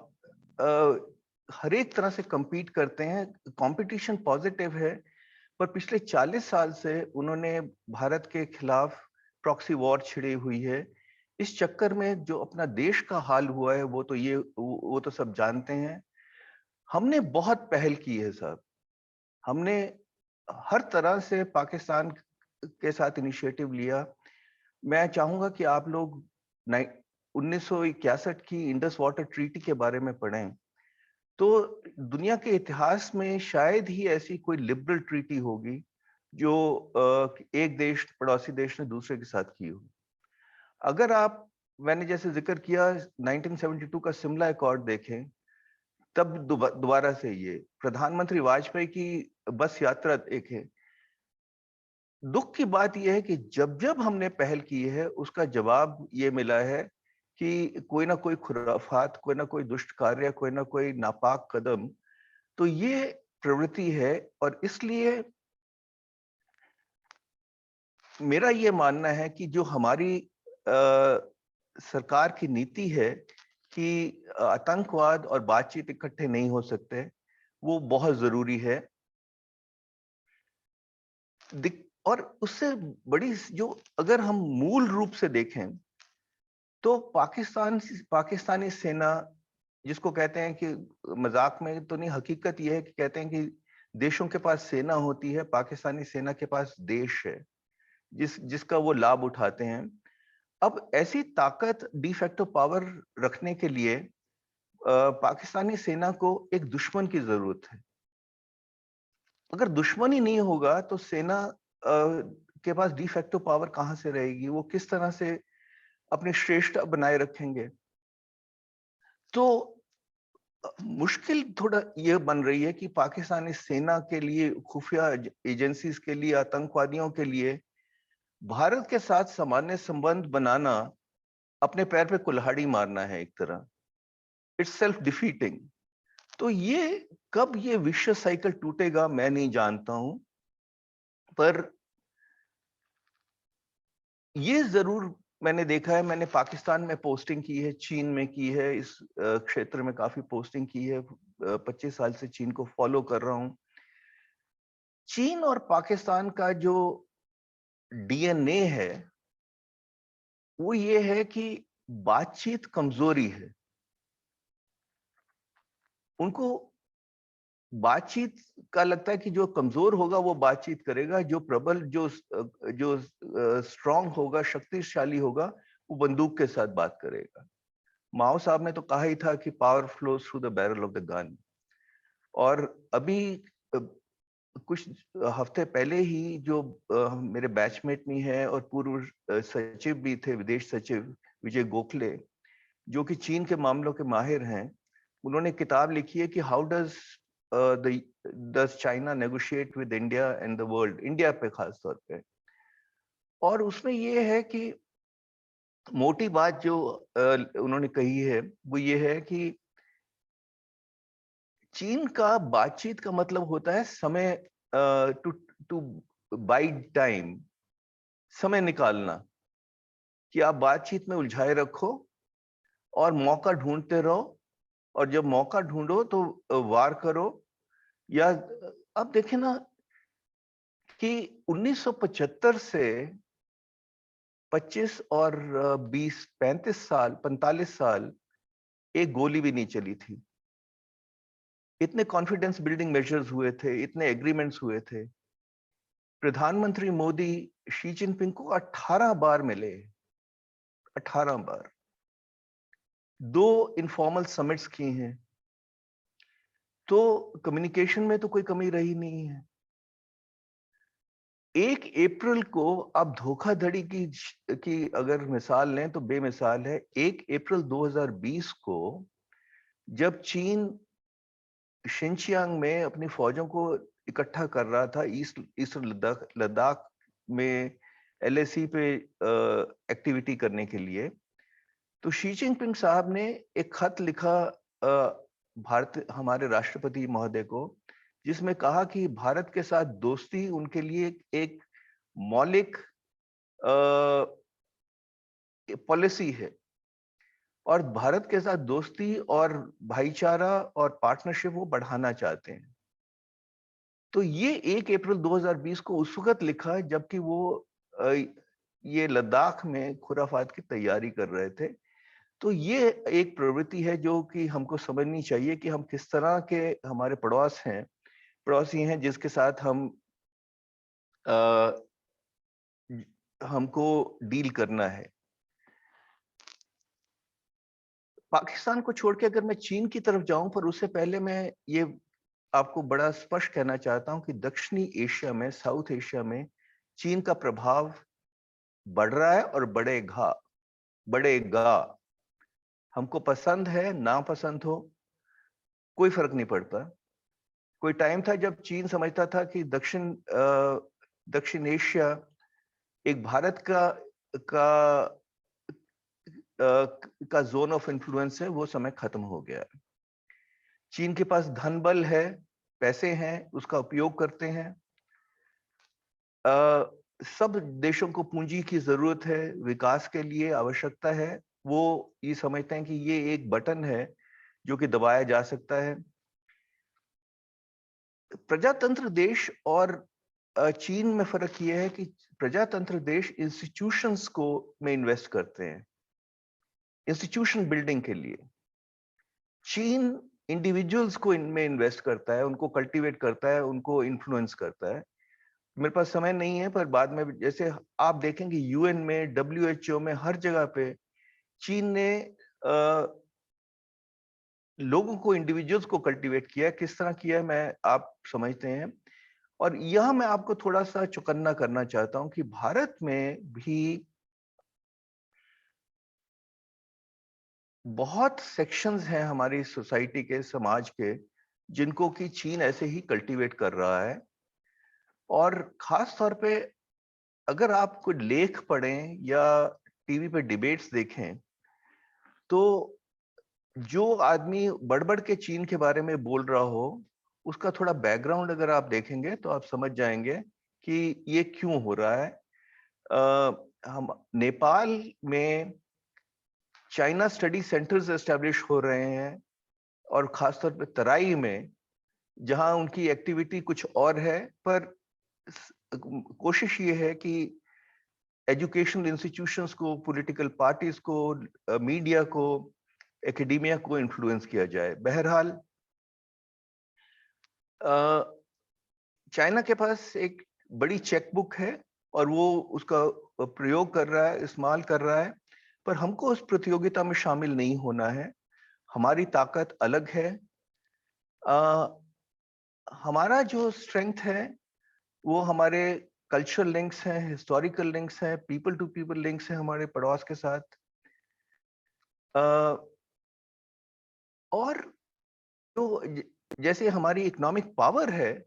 हर एक तरह से compete करते हैं, कंपटीशन पॉजिटिव है, पर पिछले 40 साल से उन्होंने भारत के खिलाफ प्रॉक्सी वॉर छिड़ी हुई है। इस चक्कर में जो अपना देश का हाल हुआ है वो तो सब जानते हैं। हमने बहुत पहल की है साहब, हमने हर तरह से पाकिस्तान के साथ इनिशिएटिव लिया। मैं चाहूंगा कि आप लोग 1961 की इंडस वाटर ट्रीटी के बारे में पढ़ें, तो दुनिया के इतिहास में शायद ही ऐसी कोई लिबरल ट्रीटी होगी जो एक देश, पड़ोसी देश ने दूसरे के साथ की हो। अगर आप, मैंने जैसे जिक्र किया 1972 का शिमला अकॉर्ड देखें, तब दोबारा से ये प्रधानमंत्री वाजपेयी की बस यात्रा देखें। दुख की बात यह है कि जब जब हमने पहल की है उसका जवाब ये मिला है कि कोई ना कोई खुराफात, कोई ना कोई दुष्ट कार्य, कोई ना कोई नापाक कदम। तो ये प्रवृत्ति है और इसलिए मेरा ये मानना है कि जो हमारी सरकार की नीति है कि आतंकवाद और बातचीत इकट्ठे नहीं हो सकते, वो बहुत जरूरी है। और उससे बड़ी जो, अगर हम मूल रूप से देखें तो पाकिस्तानी सेना, जिसको कहते हैं कि मजाक में तो नहीं, हकीकत यह है कि कहते हैं कि देशों के पास सेना होती है, पाकिस्तानी सेना के पास देश है जिसका वो लाभ उठाते हैं। अब ऐसी ताकत, डी फैक्टो पावर रखने के लिए पाकिस्तानी सेना को एक दुश्मन की जरूरत है। अगर दुश्मन ही नहीं होगा तो सेना के पास डी फैक्टो पावर कहां से रहेगी? वो किस तरह से अपनी श्रेष्ठता बनाए रखेंगे? तो मुश्किल थोड़ा ये बन रही है कि पाकिस्तानी सेना के लिए, खुफिया एजेंसीज के लिए, आतंकवादियों के लिए भारत के साथ सामान्य संबंध बनाना अपने पैर पे कुल्हाड़ी मारना है एक तरह, इट्स सेल्फ डिफीटिंग। तो ये कब ये विश्व साइकिल टूटेगा मैं नहीं जानता हूं, पर ये जरूर मैंने देखा है, मैंने पाकिस्तान में पोस्टिंग की है, चीन में की है, इस क्षेत्र में काफी पोस्टिंग की है, 25 साल से चीन को फॉलो कर रहा हूं। चीन और पाकिस्तान का जो डीएनए है वो ये है कि बातचीत कमजोरी है। उनको बातचीत का लगता है कि जो कमजोर होगा वो बातचीत करेगा, जो प्रबल, जो स्ट्रांग होगा, शक्तिशाली होगा, वो बंदूक के साथ बात करेगा। माओ साहब ने तो कहा ही था कि power flows through the barrel of the gun. और अभी कुछ हफ्ते पहले ही जो मेरे बैचमेट में है और पूर्व सचिव भी थे, विदेश सचिव विजय गोखले, जो कि चीन के मामलों के माहिर हैं, उन्होंने किताब लिखी है कि how does China negotiate with India and the world, India पे खास तौर पे। और उसमें ये है कि मोटी बात जो उन्होंने कही है वो ये है कि चीन का बातचीत का मतलब होता है समय, टू टू बाइट टाइम, समय निकालना, कि आप बातचीत में उलझाए रखो और मौका ढूंढते रहो, और जब मौका ढूंढो तो वार करो। या अब देखें ना कि 1975 से 25 और 20 35 साल 45 साल एक गोली भी नहीं चली थी। इतने कॉन्फिडेंस बिल्डिंग मेजर्स हुए थे, इतने एग्रीमेंट्स हुए थे। प्रधानमंत्री मोदी शी जिनपिंग को 18 बार मिले, 18 बार, 2 इनफॉर्मल समिट्स की हैं। तो कम्युनिकेशन में तो कोई कमी रही नहीं है। 1 अप्रैल को आप धोखाधड़ी की अगर मिसाल लें तो बेमिसाल है। 1 अप्रैल 2020 को जब चीन शिनचियांग में अपनी फौजों को इकट्ठा कर रहा था ईस्ट लद्दाख में एलएसी पे एक्टिविटी करने के लिए, तो शी जिनपिंग साहब ने एक खत लिखा भारत हमारे राष्ट्रपति महोदय को, जिसमें कहा कि भारत के साथ दोस्ती उनके लिए एक मौलिक पॉलिसी है, और भारत के साथ दोस्ती और भाईचारा और पार्टनरशिप वो बढ़ाना चाहते हैं। तो ये 1 अप्रैल 2020 को उस वक्त लिखा जबकि वो ये लद्दाख में खुराफात की तैयारी कर रहे थे। तो ये एक प्रवृत्ति है जो कि हमको समझनी चाहिए कि हम किस तरह के हमारे पड़ोसी हैं जिसके साथ हमको डील करना है। पाकिस्तान को छोड़ के अगर मैं चीन की तरफ जाऊं, पर उससे पहले मैं ये आपको बड़ा स्पष्ट कहना चाहता हूं कि दक्षिणी एशिया में, साउथ एशिया में चीन का प्रभाव बढ़ रहा है और बढ़ेगा। हमको पसंद है, ना पसंद हो, कोई फर्क नहीं पड़ता। कोई टाइम था जब चीन समझता था कि दक्षिण एशिया एक भारत का का जोन ऑफ इन्फ्लुएंस है, वो समय खत्म हो गया। चीन के पास धन बल है, पैसे हैं, उसका उपयोग करते हैं। सब देशों को पूंजी की जरूरत है, विकास के लिए आवश्यकता है। वो ये समझते हैं कि ये एक बटन है जो कि दबाया जा सकता है। प्रजातंत्र देश और चीन में फर्क ये है कि प्रजातंत्र देश इंस्टीट्यूशंस को में इन्वेस्ट करते हैं, इंस्टीट्यूशन बिल्डिंग के लिए। चीन इंडिविजुअल्स को इनमें इन्वेस्ट करता है, उनको कल्टीवेट करता है, उनको इन्फ्लुएंस करता है। मेरे पास समय नहीं है, पर बाद में जैसे आप देखेंगे यूएन में, डब्ल्यूएचओ में, हर जगह पे चीन ने लोगों को, इंडिविजुअल्स को कल्टीवेट किया। किस तरह किया मैं आप समझते हैं। और यह मैं आपको थोड़ा सा चौकन्ना करना चाहता हूं कि भारत में भी बहुत सेक्शंस हैं हमारी सोसाइटी के, समाज के, जिनको कि चीन ऐसे ही कल्टीवेट कर रहा है। और खास तौर पे अगर आप कोई लेख पढ़ें या टीवी पे डिबेट्स देखें, तो जो आदमी बढ़ के चीन के बारे में बोल रहा हो, उसका थोड़ा बैकग्राउंड अगर आप देखेंगे तो आप समझ जाएंगे कि ये क्यों हो रहा है। हम नेपाल में चाइना स्टडी सेंटर्स एस्टेब्लिश हो रहे हैं, और खासतौर पे तराई में, जहां उनकी एक्टिविटी कुछ और है, पर कोशिश ये है कि एजुकेशनल इंस्टीट्यूशंस को, पॉलिटिकल पार्टीज को, मीडिया को, एकेडमिया को इन्फ्लुएंस किया जाए। बहरहाल चाइना के पास एक बड़ी चेकबुक है और वो उसका प्रयोग कर रहा है, इस्तेमाल कर रहा है, पर हमको उस प्रतियोगिता में शामिल नहीं होना है। हमारी ताकत अलग है। हमारा जो स्ट्रेंथ है वो हमारे कल्चरल लिंक्स हैं, हिस्टोरिकल लिंक्स हैं, पीपल टू पीपल लिंक्स हैं हमारे पड़ोस के साथ। और तो जैसे हमारी इकोनॉमिक पावर है,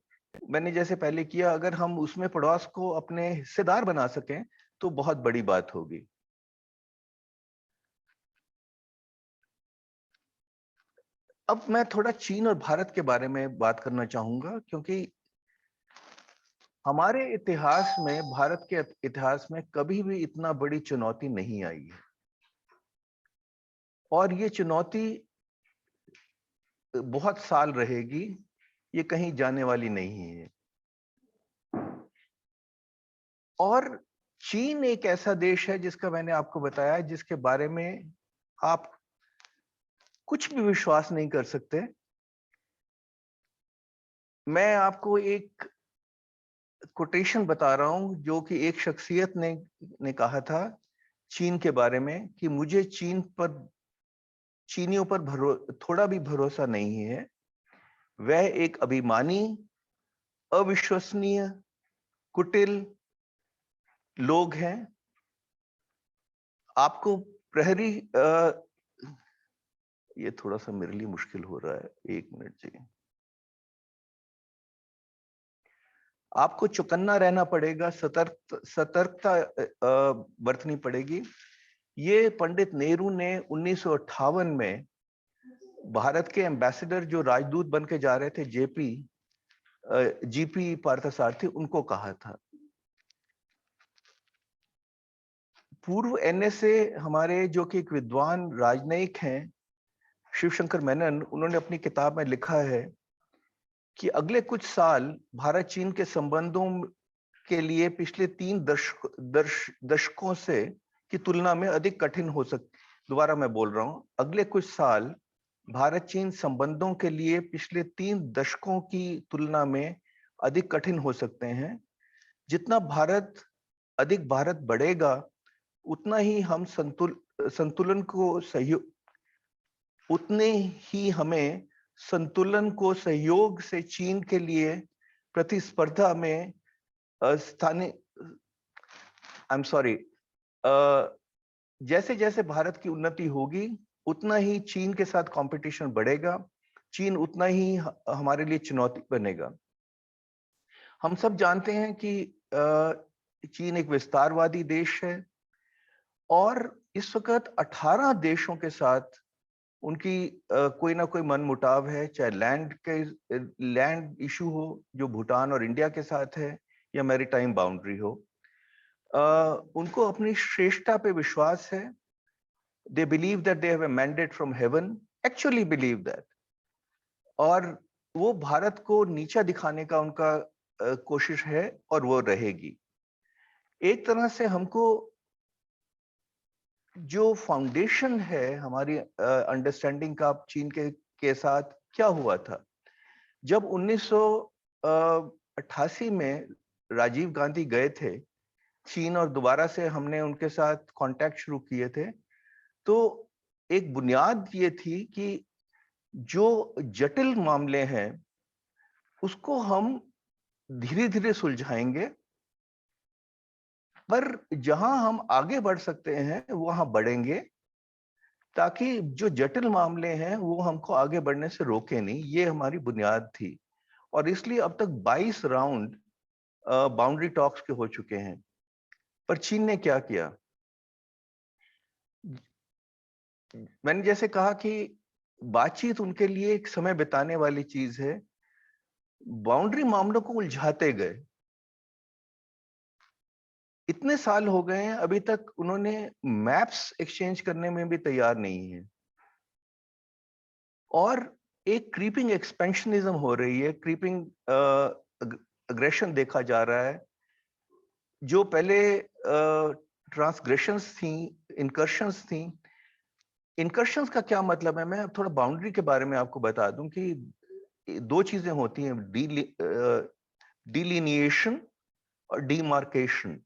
मैंने जैसे पहले किया, अगर हम उसमें पड़ोस को अपने हिस्सेदार बना सकें तो बहुत बड़ी बात होगी। अब मैं थोड़ा चीन और भारत के बारे में बात करना चाहूंगा, क्योंकि हमारे इतिहास में, भारत के इतिहास में कभी भी इतना बड़ी चुनौती नहीं आई है, और ये चुनौती बहुत साल रहेगी, ये कहीं जाने वाली नहीं है। और चीन एक ऐसा देश है जिसका मैंने आपको बताया, जिसके बारे में आप कुछ भी विश्वास नहीं कर सकते। मैं आपको एक कोटेशन बता रहा हूं जो कि एक शख्सियत ने कहा था चीन के बारे में, कि मुझे चीनियों पर थोड़ा भी भरोसा नहीं है। वह एक अभिमानी, अविश्वसनीय, कुटिल लोग हैं। आपको प्रहरी ये थोड़ा सा मेरे लिए मुश्किल हो रहा है, 1 मिनट जी। आपको चौकन्ना रहना पड़ेगा, सतर्कता बरतनी पड़ेगी। ये पंडित नेहरू ने 1958 में भारत के एम्बेसडर जो राजदूत बन के जा रहे थे, जीपी पार्थसारथी, उनको कहा था। पूर्व एनएसए हमारे जो कि एक विद्वान राजनयिक हैं, शिवशंकर मेनन, उन्होंने अपनी किताब में लिखा है कि अगले कुछ साल भारत चीन के संबंधों के लिए पिछले 3 दशकों से की तुलना में अधिक कठिन हो दोबारा मैं बोल रहा हूं, अगले कुछ साल भारत चीन संबंधों के लिए पिछले 3 दशकों की तुलना में अधिक कठिन हो सकते हैं। जितना अधिक भारत बढ़ेगा, उतना ही हम संतुलन को सहयोग से चीन के लिए प्रतिस्पर्धा में जैसे जैसे भारत की उन्नति होगी, उतना ही चीन के साथ कंपटीशन बढ़ेगा, चीन उतना ही हमारे लिए चुनौती बनेगा। हम सब जानते हैं कि चीन एक विस्तारवादी देश है, और इस वक्त 18 देशों के साथ उनकी कोई ना कोई मनमुटाव है, चाहे लैंड इशू हो जो भूटान और इंडिया के साथ है, या मैरीटाइम बाउंड्री हो। उनको अपनी श्रेष्ठता पे विश्वास है। They believe that they have a mandate from heaven, actually believe that, और वो भारत को नीचा दिखाने का उनका कोशिश है, और वो रहेगी। एक तरह से हमको जो फाउंडेशन है हमारी अंडरस्टैंडिंग का चीन के साथ क्या हुआ था, जब 1988 में राजीव गांधी गए थे चीन, और दोबारा से हमने उनके साथ कांटेक्ट शुरू किए थे, तो एक बुनियाद ये थी कि जो जटिल मामले हैं उसको हम धीरे धीरे सुलझाएंगे, पर जहां हम आगे बढ़ सकते हैं वहां बढ़ेंगे, ताकि जो जटिल मामले हैं वो हमको आगे बढ़ने से रोके नहीं। ये हमारी बुनियाद थी, और इसलिए अब तक 22 राउंड बाउंड्री टॉक्स के हो चुके हैं। पर चीन ने क्या किया, मैंने जैसे कहा कि बातचीत उनके लिए एक समय बिताने वाली चीज है। बाउंड्री मामलों को उलझाते गए, इतने साल हो गए हैं, अभी तक उन्होंने मैप्स एक्सचेंज करने में भी तैयार नहीं है, और एक क्रीपिंग एक्सपेंशनिज्म हो रही है, क्रीपिंग अग्रेशन देखा जा रहा है। जो पहले ट्रांसग्रेशंस थी, इनकर्शंस थी। इनकर्शंस का क्या मतलब है, मैं थोड़ा बाउंड्री के बारे में आपको बता दूं कि 2 चीजें होती हैं, डिलिनिएशन और डिमार्केशन।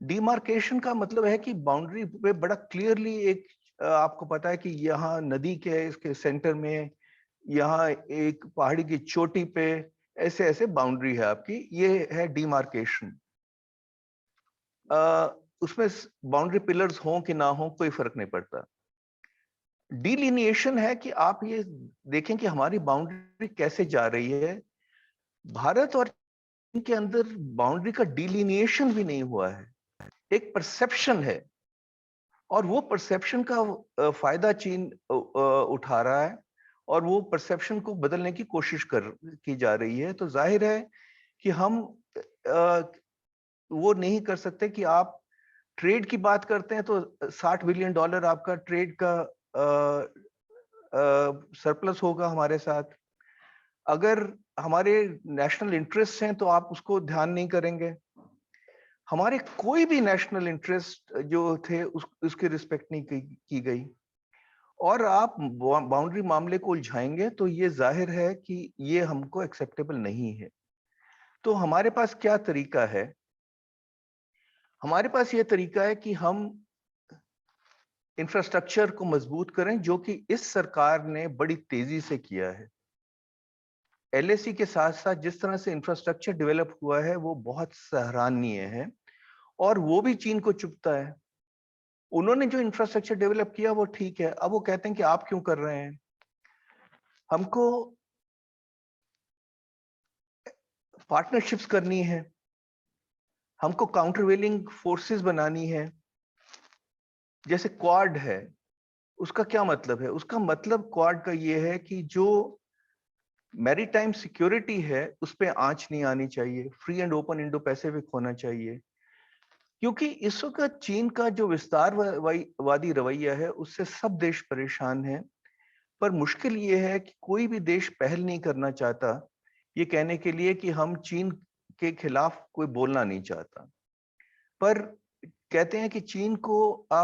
डिमार्केशन का मतलब है कि बाउंड्री पे बड़ा क्लियरली एक आपको पता है कि यहाँ नदी के इसके सेंटर में यहाँ एक पहाड़ी की चोटी पे ऐसे ऐसे बाउंड्री है आपकी, ये है डिमार्केशन। उसमें बाउंड्री पिलर्स हों कि ना हो कोई फर्क नहीं पड़ता। डिलिनिएशन है कि आप ये देखें कि हमारी बाउंड्री कैसे जा रही है। भारत और चीन के अंदर बाउंड्री का डिलिनिएशन भी नहीं हुआ है, एक परसेप्शन है, और वो परसेप्शन का फायदा चीन उठा रहा है, और वो परसेप्शन को बदलने की कोशिश की जा रही है। तो जाहिर है कि हम वो नहीं कर सकते कि आप ट्रेड की बात करते हैं तो $60 बिलियन आपका ट्रेड का सरप्लस होगा हमारे साथ। अगर हमारे नेशनल इंटरेस्ट हैं तो आप उसको ध्यान नहीं करेंगे। हमारे कोई भी नेशनल इंटरेस्ट जो थे उसकी रिस्पेक्ट नहीं की गई, और आप बाउंड्री मामले को उलझाएंगे तो ये जाहिर है कि ये हमको एक्सेप्टेबल नहीं है। तो हमारे पास क्या तरीका है? हमारे पास ये तरीका है कि हम इंफ्रास्ट्रक्चर को मजबूत करें, जो कि इस सरकार ने बड़ी तेजी से किया है। एलएसी के साथ साथ जिस तरह से इंफ्रास्ट्रक्चर डेवलप हुआ है वो बहुत सराहनीय है, और वो भी चीन को चुभता है। उन्होंने जो इंफ्रास्ट्रक्चर डेवलप किया वो ठीक है, अब वो कहते हैं कि आप क्यों कर रहे हैं? हमको पार्टनरशिप्स करनी है, हमको काउंटरवेलिंग फोर्सेस बनानी है। जैसे क्वाड है, उसका क्या मतलब है? उसका मतलब क्वाड का ये है कि जो मैरीटाइम सिक्योरिटी है उस पे आंच नहीं आनी चाहिए, free and open Indo Pacific होना चाहिए। क्योंकि इस वक्त चीन का जो विस्तारवादी रवैया है उससे सब देश परेशान हैं। पर मुश्किल ये है कि कोई भी देश पहल नहीं करना चाहता, ये कहने के लिए कि हम चीन के खिलाफ कोई बोलना नहीं चाहता। पर कहते हैं कि चीन को आ,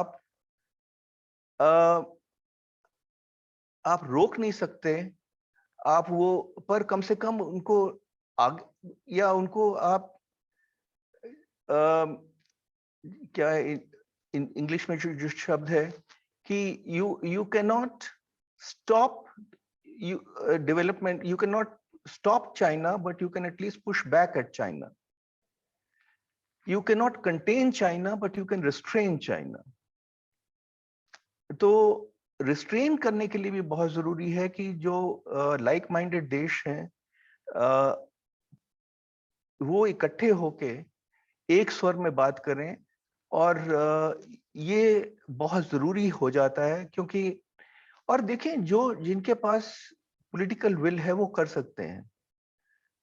आप रोक नहीं सकते, आप वो, पर कम से कम उनको आगे, या उनको आप क्या इंग्लिश में जो शब्द है कि you can not stop development, you can not stop China, but you can at least push back at China. You cannot contain China, but you can restrain China. तो रिस्ट्रेन करने के लिए भी बहुत जरूरी है कि जो लाइक माइंडेड देश हैं वो इकट्ठे होके एक स्वर में बात करें, और ये बहुत जरूरी हो जाता है। क्योंकि और देखें, जो जिनके पास पॉलिटिकल विल है वो कर सकते हैं।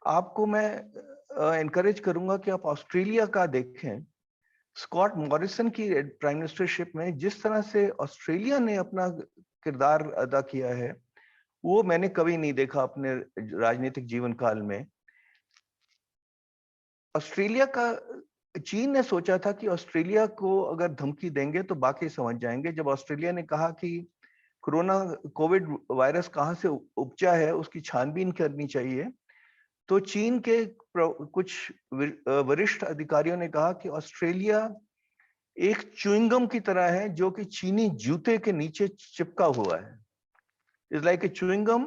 आपको मैं एनकरेज करूंगा कि आप ऑस्ट्रेलिया का देखें। स्कॉट मॉरिसन की प्राइम मिनिस्टरशिप में जिस तरह से ऑस्ट्रेलिया ने अपना किरदार अदा किया है वो मैंने कभी नहीं देखा अपने राजनीतिक जीवन काल में। ऑस्ट्रेलिया का, चीन ने सोचा था कि ऑस्ट्रेलिया को अगर धमकी देंगे तो बाकी समझ जाएंगे। जब ऑस्ट्रेलिया ने कहा कि कोविड वायरस कहाँ से उपजा है उसकी छानबीन करनी चाहिए, तो चीन के कुछ वरिष्ठ अधिकारियों ने कहा कि ऑस्ट्रेलिया एक च्युइंगम की तरह है जो कि चीनी जूते के नीचे चिपका हुआ है। Is like a chewing gum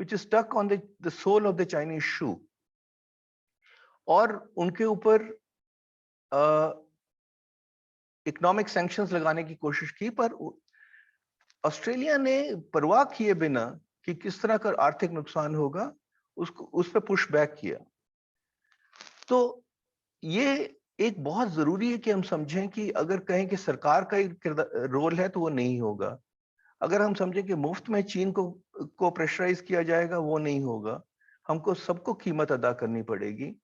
which is stuck on the sole of the Chinese shoe. और उनके ऊपर इकोनॉमिक सैंक्शंस लगाने की कोशिश की, पर ऑस्ट्रेलिया ने परवाह किए बिना कि किस तरह का आर्थिक नुकसान होगा उसको उस पर पुश बैक किया। तो ये एक बहुत जरूरी है कि हम समझें कि अगर कहें कि सरकार का ही रोल है तो वो नहीं होगा। अगर हम समझें कि मुफ्त में चीन को प्रेशराइज किया जाएगा, वो नहीं होगा। हमको सबको कीमत अदा करनी पड़ेगी।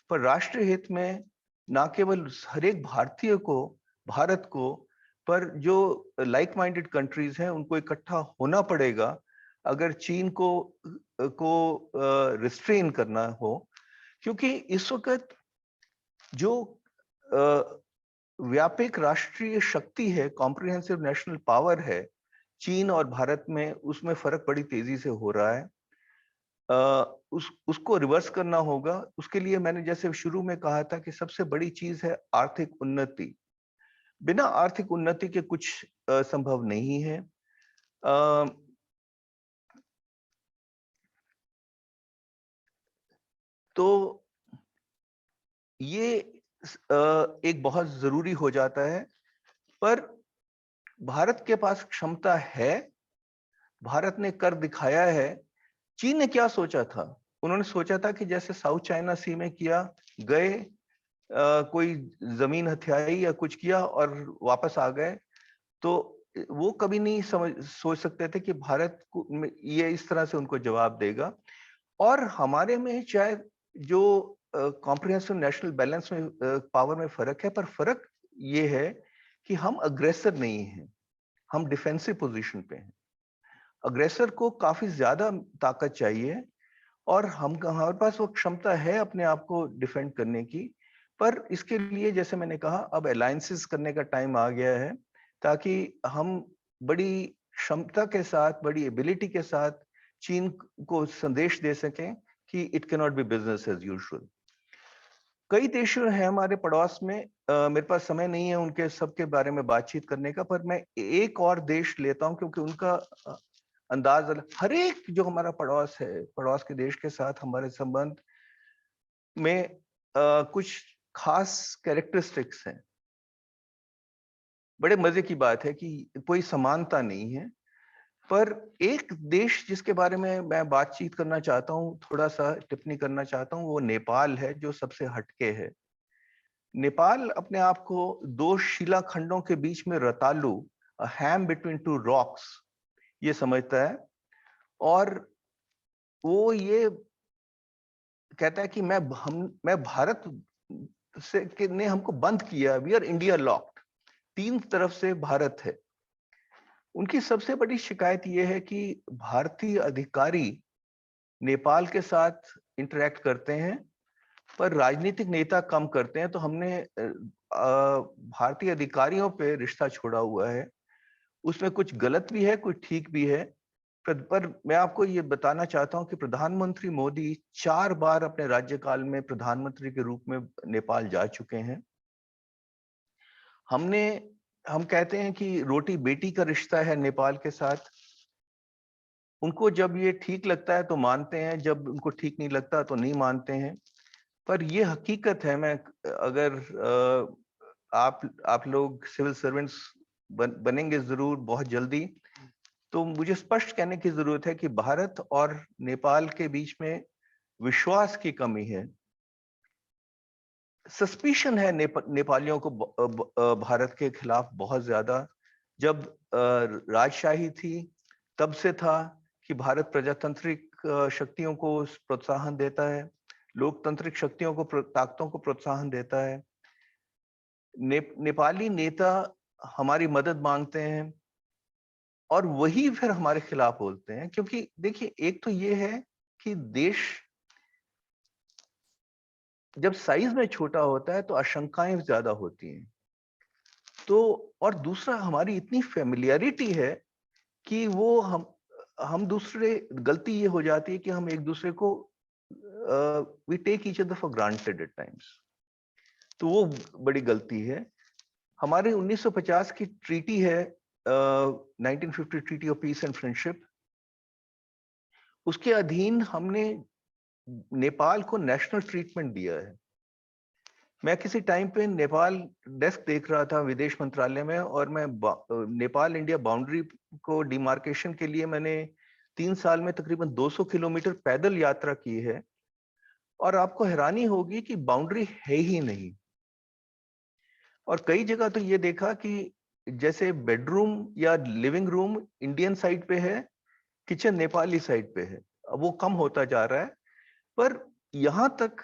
पर राष्ट्रीय हित में ना केवल हर एक भारतीय को, भारत को, पर जो लाइक माइंडेड कंट्रीज हैं उनको इकट्ठा होना पड़ेगा अगर चीन को रिस्ट्रेन करना हो। क्योंकि इस वक्त जो व्यापक राष्ट्रीय शक्ति है, कॉम्प्रिहेंसिव नेशनल पावर है चीन और भारत में, उसमें फर्क बड़ी तेजी से हो रहा है। उसको रिवर्स करना होगा। उसके लिए मैंने जैसे शुरू में कहा था कि सबसे बड़ी चीज है आर्थिक उन्नति। बिना आर्थिक उन्नति के कुछ संभव नहीं है। तो ये एक बहुत जरूरी हो जाता है, पर भारत के पास क्षमता है, भारत ने कर दिखाया है। चीन ने क्या सोचा था? उन्होंने सोचा था कि जैसे साउथ चाइना सी में किया, गए, कोई जमीन हथियाई या कुछ किया और वापस आ गए। तो वो कभी नहीं सोच सकते थे कि भारत को ये इस तरह से उनको जवाब देगा। और हमारे में चाहे जो कॉम्प्रिहेंसिव नेशनल बैलेंस में पावर में फर्क है, पर फर्क ये है कि हम अग्रेसर नहीं हैं, हम डिफेंसिव पोजीशन पे हैं। अग्रेसर को काफी ज्यादा ताकत चाहिए और हमारे पास वो क्षमता है अपने आप को डिफेंड करने की। पर इसके लिए जैसे मैंने कहा, अब अलायंसेस करने का टाइम आ गया है, ताकि हम बड़ी क्षमता के साथ, बड़ी एबिलिटी के साथ चीन को संदेश दे सकें कि it can not be business as usual. कई देश हैं हमारे पड़ोस में, मेरे पास समय नहीं है उनके सबके बारे में बातचीत करने का, पर मैं एक और देश लेता हूं क्योंकि उनका अंदाज हर एक जो हमारा पड़ोस है, पड़ोस के देश के साथ हमारे संबंध में कुछ खास कैरेक्टरिस्टिक्स हैं। बड़े मजे की बात है कि कोई समानता नहीं है, पर एक देश जिसके बारे में मैं बातचीत करना चाहता हूँ, थोड़ा सा टिप्पणी करना चाहता हूँ, वो नेपाल है, जो सबसे हटके है। नेपाल अपने आप को दो शिलाखंडों के बीच में रतालू, हैम बिटवीन टू रॉक्स, ये समझता है। और वो ये कहता है कि मैं भारत से ने हमको बंद किया, वी आर इंडिया लॉक्ड, तीन तरफ से भारत है। उनकी सबसे बड़ी शिकायत यह है कि भारतीय अधिकारी नेपाल के साथ इंटरेक्ट करते हैं, पर राजनीतिक नेता कम करते हैं। तो हमने भारतीय अधिकारियों पे रिश्ता छोड़ा हुआ है। उसमें कुछ गलत भी है, कुछ ठीक भी है। पर मैं आपको ये बताना चाहता हूं कि प्रधानमंत्री मोदी 4 बार अपने राज्यकाल में प्रधानमंत्री के रूप में नेपाल जा चुके हैं। हम कहते हैं कि रोटी बेटी का रिश्ता है नेपाल के साथ। उनको जब ये ठीक लगता है तो मानते हैं, जब उनको ठीक नहीं लगता तो नहीं मानते हैं। पर ये हकीकत है। मैं अगर आप लोग सिविल सर्वेंट्स बनेंगे जरूर बहुत जल्दी, तो मुझे स्पष्ट कहने की जरूरत है कि भारत और नेपाल के बीच में विश्वास की कमी है। सस्पिशन है नेपालियों को भारत के खिलाफ बहुत ज्यादा। जब राजशाही थी तब से था कि भारत प्रजातांत्रिक शक्तियों को प्रोत्साहन देता है, लोकतांत्रिक शक्तियों को, ताकतों को प्रोत्साहन देता है। नेपाली नेता हमारी मदद मांगते हैं और वही फिर हमारे खिलाफ बोलते हैं। क्योंकि देखिए, एक तो ये है कि देश जब साइज में छोटा होता है तो आशंकाएं ज्यादा होती हैं। तो और दूसरा, हमारी इतनी फेमिलियरिटी है कि वो हम दूसरे, गलती ये हो जाती है कि हम एक दूसरे को we take each other for granted at times. तो वो बड़ी गलती है। हमारे 1950 की ट्रीटी है, 1950 treaty of peace and friendship. उसके अधीन हमने नेपाल को नेशनल ट्रीटमेंट दिया है। मैं किसी टाइम पे नेपाल डेस्क देख रहा था विदेश मंत्रालय में, और मैं नेपाल इंडिया बाउंड्री को डिमार्केशन के लिए मैंने 3 साल में तकरीबन 200 किलोमीटर पैदल यात्रा की है। और आपको हैरानी होगी कि बाउंड्री है ही नहीं। और कई जगह तो ये देखा कि जैसे बेडरूम या लिविंग रूम इंडियन साइड पे है, किचन नेपाली साइड पे है। अब वो कम होता जा रहा है। पर यहां तक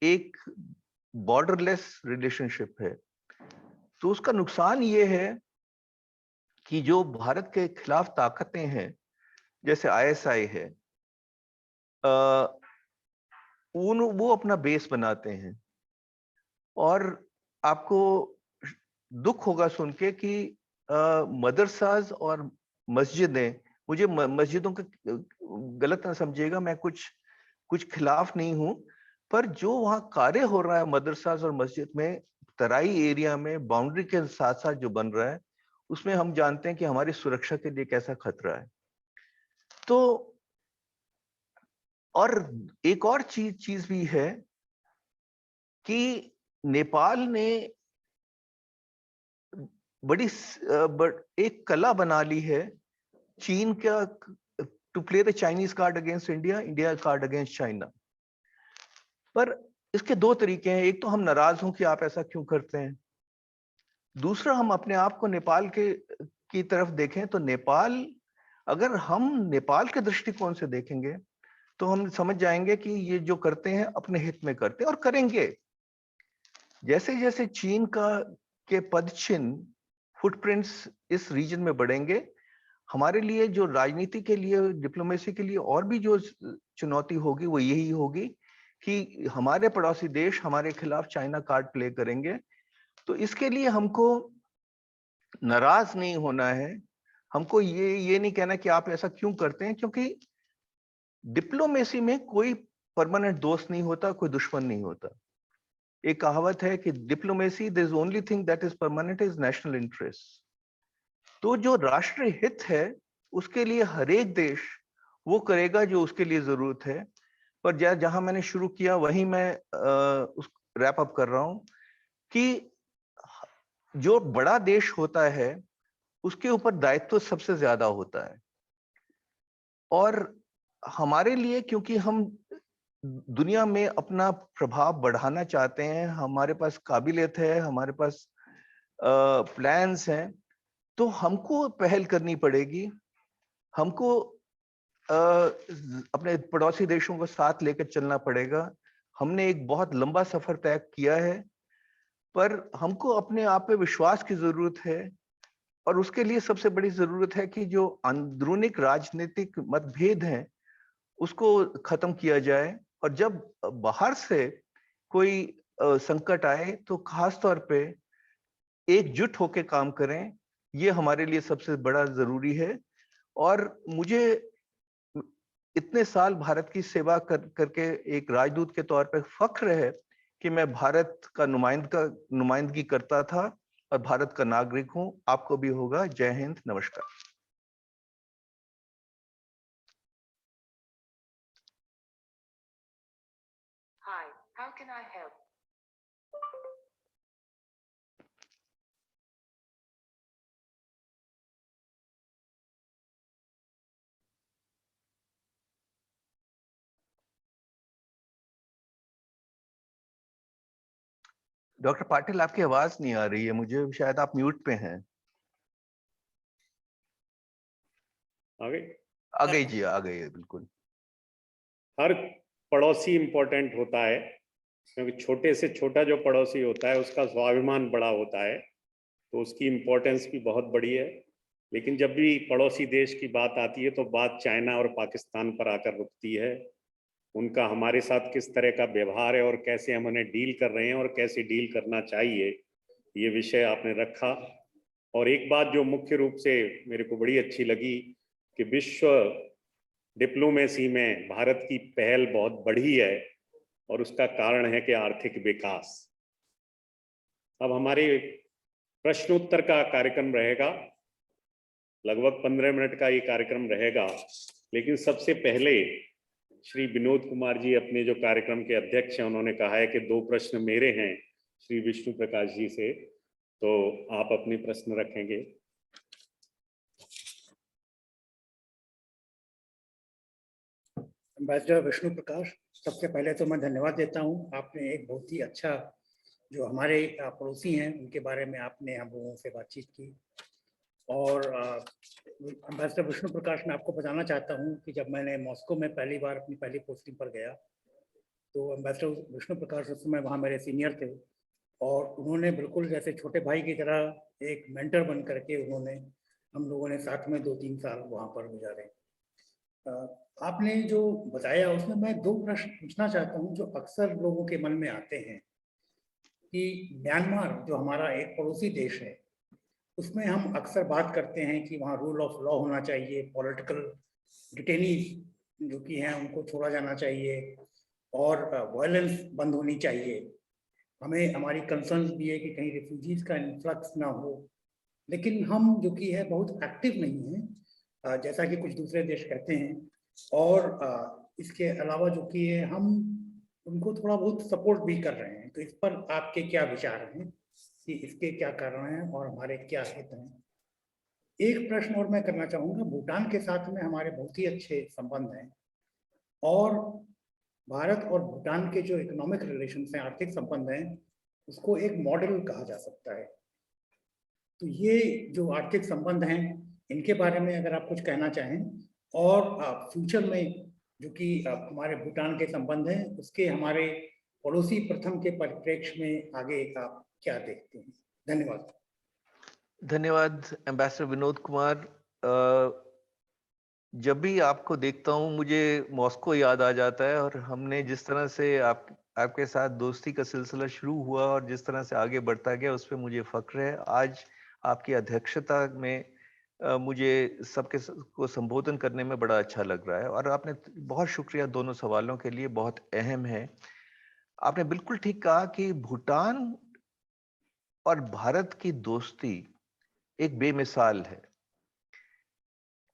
एक बॉर्डरलेस रिलेशनशिप है। तो उसका नुकसान ये है कि जो भारत के खिलाफ ताकतें हैं, जैसे आईएसआई है, वो अपना बेस बनाते हैं। और आपको दुख होगा सुन के कि मदरसाज और मस्जिदें, मुझे मस्जिदों का गलत ना समझिएगा, मैं कुछ खिलाफ नहीं हूं, पर जो वहां कार्य हो रहा है मदरसाज और मस्जिद में, तराई एरिया में बाउंड्री के साथ साथ जो बन रहा है, उसमें हम जानते हैं कि हमारी सुरक्षा के लिए कैसा खतरा है। तो और एक और चीज भी है कि नेपाल ने एक कला बना ली है चीन का, to play the Chinese card against India, India card against China. पर इसके दो तरीके हैं, एक तो हम नाराज हों कि आप ऐसा क्यों करते हैं, दूसरा हम अपने आप को नेपाल की तरफ देखें तो नेपाल, अगर हम नेपाल के दृष्टिकोण से देखेंगे तो हम समझ जाएंगे कि ये जो करते हैं अपने हित में करते हैं और करेंगे। जैसे जैसे चीन के पदचिन्ह, फुटप्रिंट्स इस रीजन में बढ़ेंगे, हमारे लिए जो राजनीति के लिए, डिप्लोमेसी के लिए और भी जो चुनौती होगी वो यही होगी कि हमारे पड़ोसी देश हमारे खिलाफ चाइना कार्ड प्ले करेंगे। तो इसके लिए हमको नाराज नहीं होना है, हमको ये नहीं कहना कि आप ऐसा क्यों करते हैं, क्योंकि डिप्लोमेसी में कोई परमानेंट दोस्त नहीं होता, कोई दुश्मन नहीं होता। एक कहावत है कि diplomacy, there is only thing that is permanent is national interest. तो जो राष्ट्रीय हित है उसके लिए हर एक देश वो करेगा जो उसके लिए जरूरत है। पर जहां मैंने शुरू किया वहीं मैं उस रैप अप कर रहा हूं कि जो बड़ा देश होता है उसके ऊपर दायित्व सबसे ज्यादा होता है, और हमारे लिए, क्योंकि हम दुनिया में अपना प्रभाव बढ़ाना चाहते हैं, हमारे पास काबिलियत है, हमारे पास प्लान्स हैं, तो हमको पहल करनी पड़ेगी। हमको अपने पड़ोसी देशों को साथ लेकर चलना पड़ेगा। हमने एक बहुत लंबा सफर तय किया है, पर हमको अपने आप पे विश्वास की जरूरत है, और उसके लिए सबसे बड़ी जरूरत है कि जो अंदरूनी राजनीतिक मतभेद हैं उसको खत्म किया जाए, और जब बाहर से कोई संकट आए तो खास तौर पे एकजुट होकर काम करें, ये हमारे लिए सबसे बड़ा जरूरी है। और मुझे इतने साल भारत की सेवा करके एक राजदूत के तौर पे फख्र है कि मैं भारत का नुमाइंदगी करता था और भारत का नागरिक हूं। आपको भी होगा। जय हिंद, नमस्कार। Hi, how can I help? Doctor Patil, आपकी आवाज नहीं आ रही है मुझे, शायद आप म्यूट पे हैं। आ गई? आ गई जी, आ गई है, बिल्कुल। हर पड़ोसी इंपॉर्टेंट होता है, क्योंकि छोटे से छोटा जो पड़ोसी होता है उसका स्वाभिमान बड़ा होता है, तो उसकी इम्पोर्टेंस भी बहुत बड़ी है। लेकिन जब भी पड़ोसी देश की बात आती है तो बात चाइना और पाकिस्तान पर आकर रुकती है। उनका हमारे साथ किस तरह का व्यवहार है और कैसे हम उन्हें डील कर रहे हैं और कैसे डील करना चाहिए, ये विषय आपने रखा। और एक बात जो मुख्य रूप से मेरे को बड़ी अच्छी लगी कि विश्व डिप्लोमेसी में भारत की पहल बहुत बढ़ी है, और उसका कारण है कि आर्थिक विकास। अब हमारे प्रश्नोत्तर का कार्यक्रम रहेगा, लगभग 15 मिनट का ये कार्यक्रम रहेगा। लेकिन सबसे पहले श्री विनोद कुमार जी, अपने जो कार्यक्रम के अध्यक्ष हैं, उन्होंने कहा है कि 2 प्रश्न मेरे हैं श्री विष्णु प्रकाश जी से, तो आप अपने प्रश्न रखेंगे। एम्बेसडर विष्णु प्रकाश, सबसे पहले तो मैं धन्यवाद देता हूं। आपने एक बहुत ही अच्छा, जो हमारे पड़ोसी हैं उनके बारे में आपने हम लोगों से बातचीत की। और एम्बेसडर विष्णु प्रकाश, मैं आपको बताना चाहता हूं कि जब मैंने मॉस्को में पहली बार अपनी पहली पोस्टिंग पर गया तो एम्बेसडर विष्णु प्रकाश उस समय वहाँ मेरे सीनियर थे, और उन्होंने बिल्कुल जैसे छोटे भाई की तरह एक मेंटर बन करके उन्होंने, हम लोगों ने साथ में 2-3 साल वहाँ पर गुजारे। आपने जो बताया उसमें मैं 2 प्रश्न पूछना चाहता हूँ जो अक्सर लोगों के मन में आते हैं कि म्यांमार जो हमारा एक पड़ोसी देश है, उसमें हम अक्सर बात करते हैं कि वहाँ रूल ऑफ लॉ होना चाहिए, पॉलिटिकल डिटेनीज जो कि हैं उनको छोड़ा जाना चाहिए, और वायलेंस बंद होनी चाहिए। हमें हमारी कंसर्न्स भी है कि कहीं रिफ्यूजीज का इन्फ्लक्स ना हो, लेकिन हम जो कि है बहुत एक्टिव नहीं है जैसा कि कुछ दूसरे देश कहते हैं। और इसके अलावा जो कि है, हम उनको थोड़ा बहुत सपोर्ट भी कर रहे हैं। तो इस पर आपके क्या विचार हैं कि इसके क्या कारण हैं और हमारे क्या हित हैं? एक प्रश्न और मैं करना चाहूंगा। भूटान के साथ में हमारे बहुत ही अच्छे संबंध हैं और भारत और भूटान के जो इकोनॉमिक रिलेशंस हैं, आर्थिक संबंध हैं, उसको एक मॉडल कहा जा सकता है। तो ये जो आर्थिक संबंध हैं, इनके बारे में अगर आप कुछ कहना चाहें, और फ्यूचर में जो कि हमारे भूटान के संबंध हैं, उसके हमारे पड़ोसी प्रथम के परिप्रेक्ष्य में आगे आप क्या देखते हैं? धन्यवाद। धन्यवाद एम्बेसडर विनोद कुमार। जब भी आपको देखता हूँ मुझे मॉस्को याद आ जाता है, और हमने जिस तरह से आपके साथ दोस्ती का सिलसिला शुरू हुआ और जिस तरह से आगे बढ़ता गया, उस पर मुझे फक्र है। आज आपकी अध्यक्षता में मुझे सबके को संबोधन करने में बड़ा अच्छा लग रहा है, और आपने बहुत शुक्रिया दोनों सवालों के लिए, बहुत अहम है। आपने बिल्कुल ठीक कहा कि भूटान और भारत की दोस्ती एक बेमिसाल है,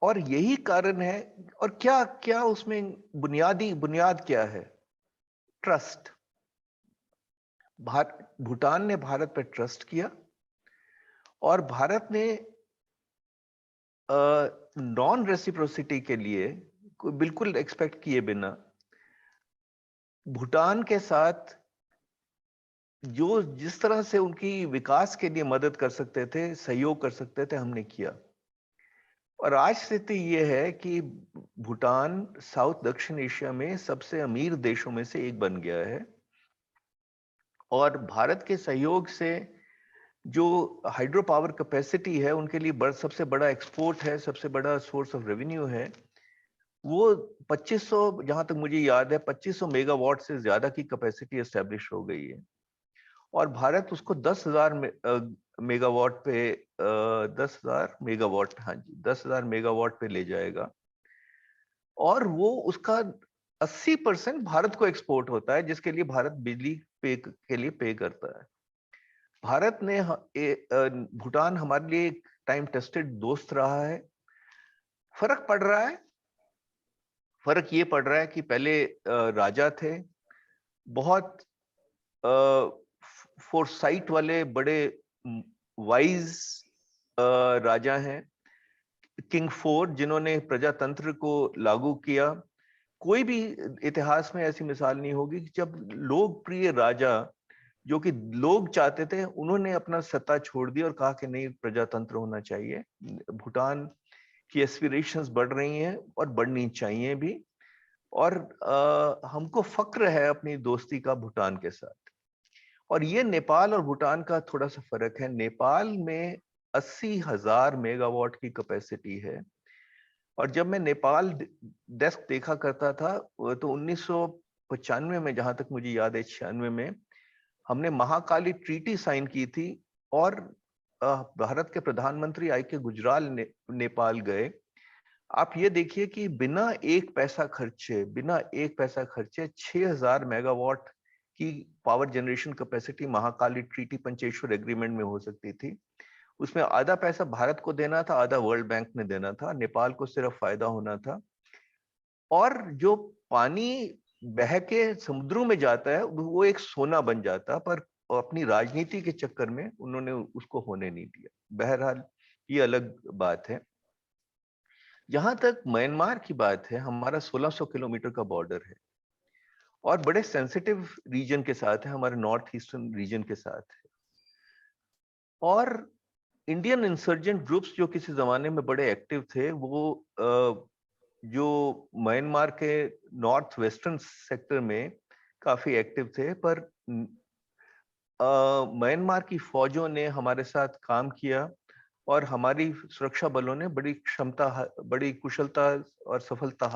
और यही कारण है। और क्या क्या उसमें बुनियाद क्या है? ट्रस्ट। भूटान ने भारत पर ट्रस्ट किया, और भारत ने नॉन रेसिप्रोसिटी के लिए बिल्कुल एक्सपेक्ट किए बिना भूटान के साथ जो जिस तरह से उनकी विकास के लिए मदद कर सकते थे, सहयोग कर सकते थे, हमने किया। और आज स्थिति ये है कि भूटान साउथ दक्षिण एशिया में सबसे अमीर देशों में से एक बन गया है, और भारत के सहयोग से जो हाइड्रो पावर कैपेसिटी है उनके लिए सबसे बड़ा एक्सपोर्ट है, सबसे बड़ा सोर्स ऑफ रेवेन्यू है। वो 2500, जहां तक मुझे याद है, 2500 मेगावाट से ज्यादा की कैपेसिटी एस्टेब्लिश हो गई है, और भारत उसको 10,000 मेगावाट पे 10,000 मेगावाट, हाँ जी, 10,000 मेगावाट पे ले जाएगा। और वो उसका 80% भारत को एक्सपोर्ट होता है, जिसके लिए भारत बिजली के लिए पे करता है। भारत ने भूटान हमारे लिए एक टाइम टेस्टेड दोस्त रहा है। फर्क पड़ रहा है, फर्क ये पड़ रहा है कि पहले राजा थे, बहुत फोरसाइट वाले, बड़े वाइज राजा हैं, किंग फोर, जिन्होंने प्रजातंत्र को लागू किया। कोई भी इतिहास में ऐसी मिसाल नहीं होगी कि जब लोकप्रिय राजा, जो कि लोग चाहते थे, उन्होंने अपना सत्ता छोड़ दी और कहा कि नहीं, प्रजातंत्र होना चाहिए। भूटान की एस्पिरेशंस बढ़ रही हैं और बढ़नी चाहिए भी, और हमको फक्र है अपनी दोस्ती का भूटान के साथ। और ये नेपाल और भूटान का थोड़ा सा फर्क है। नेपाल में 80,000 मेगावाट की कैपेसिटी है, और जब मैं नेपाल डेस्क देखा करता था, तो 1995 में, जहां तक मुझे याद है, 96 में हमने महाकाली ट्रीटी साइन की थी, और भारत के प्रधानमंत्री आई के गुजराल नेपाल गए। आप ये देखिए कि बिना एक पैसा खर्चे 6,000 मेगावाट की power generation capacity Mahakali treaty Pancheshwar agreement में हो सकती थी। उसमें आधा पैसा भारत को देना था, आधा वर्ल्ड बैंक ने देना था, नेपाल को सिर्फ फायदा होना था। और जो पानी बह के समुद्रों में जाता है वो एक सोना बन जाता, पर अपनी राजनीति के चक्कर में उन्होंने उसको होने नहीं दिया। बहरहाल ये अलग बात है। जहां तक म्यांमार की बात है, हमारा 1600 किलोमीटर का बॉर्डर है, और बड़े सेंसिटिव रीजन के साथ है, हमारे नॉर्थ ईस्टर्न रीजन के साथ है। और इंडियन इंसर्जेंट ग्रुप्स जो किसी जमाने में बड़े एक्टिव थे, वो जो म्यांमार के नॉर्थ वेस्टर्न सेक्टर में काफी एक्टिव थे, पर म्यांमार की फौजों ने हमारे साथ काम किया, और हमारी सुरक्षा बलों ने बड़ी कुशलता और सफलता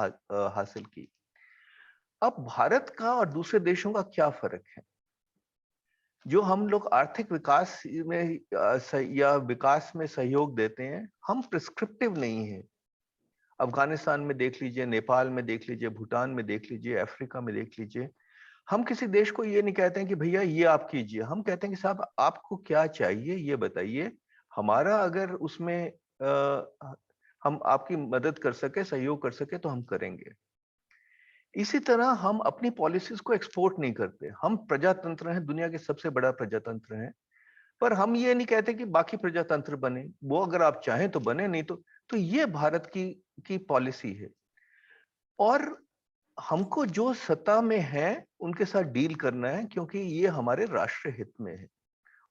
हासिल की। अब भारत का और दूसरे देशों का क्या फर्क है? जो हम लोग आर्थिक विकास में या विकास में सहयोग देते हैं, हम प्रिस्क्रिप्टिव नहीं है। अफगानिस्तान में देख लीजिए, नेपाल में देख लीजिए, भूटान में देख लीजिए, अफ्रीका में देख लीजिए। हम किसी देश को ये नहीं कहते हैं कि भैया ये आप कीजिए। हम कहते हैं कि साहब आपको क्या चाहिए ये बताइए, हमारा अगर उसमें हम आपकी मदद कर सके, सहयोग कर सके, तो हम करेंगे। इसी तरह हम अपनी पॉलिसीज को एक्सपोर्ट नहीं करते। हम प्रजातंत्र हैं, दुनिया के सबसे बड़ा प्रजातंत्र हैं, पर हम ये नहीं कहते कि बाकी प्रजातंत्र बने। वो अगर आप चाहें तो बने, नहीं तो ये भारत की पॉलिसी है। और हमको जो सत्ता में है उनके साथ डील करना है, क्योंकि ये हमारे राष्ट्र हित में है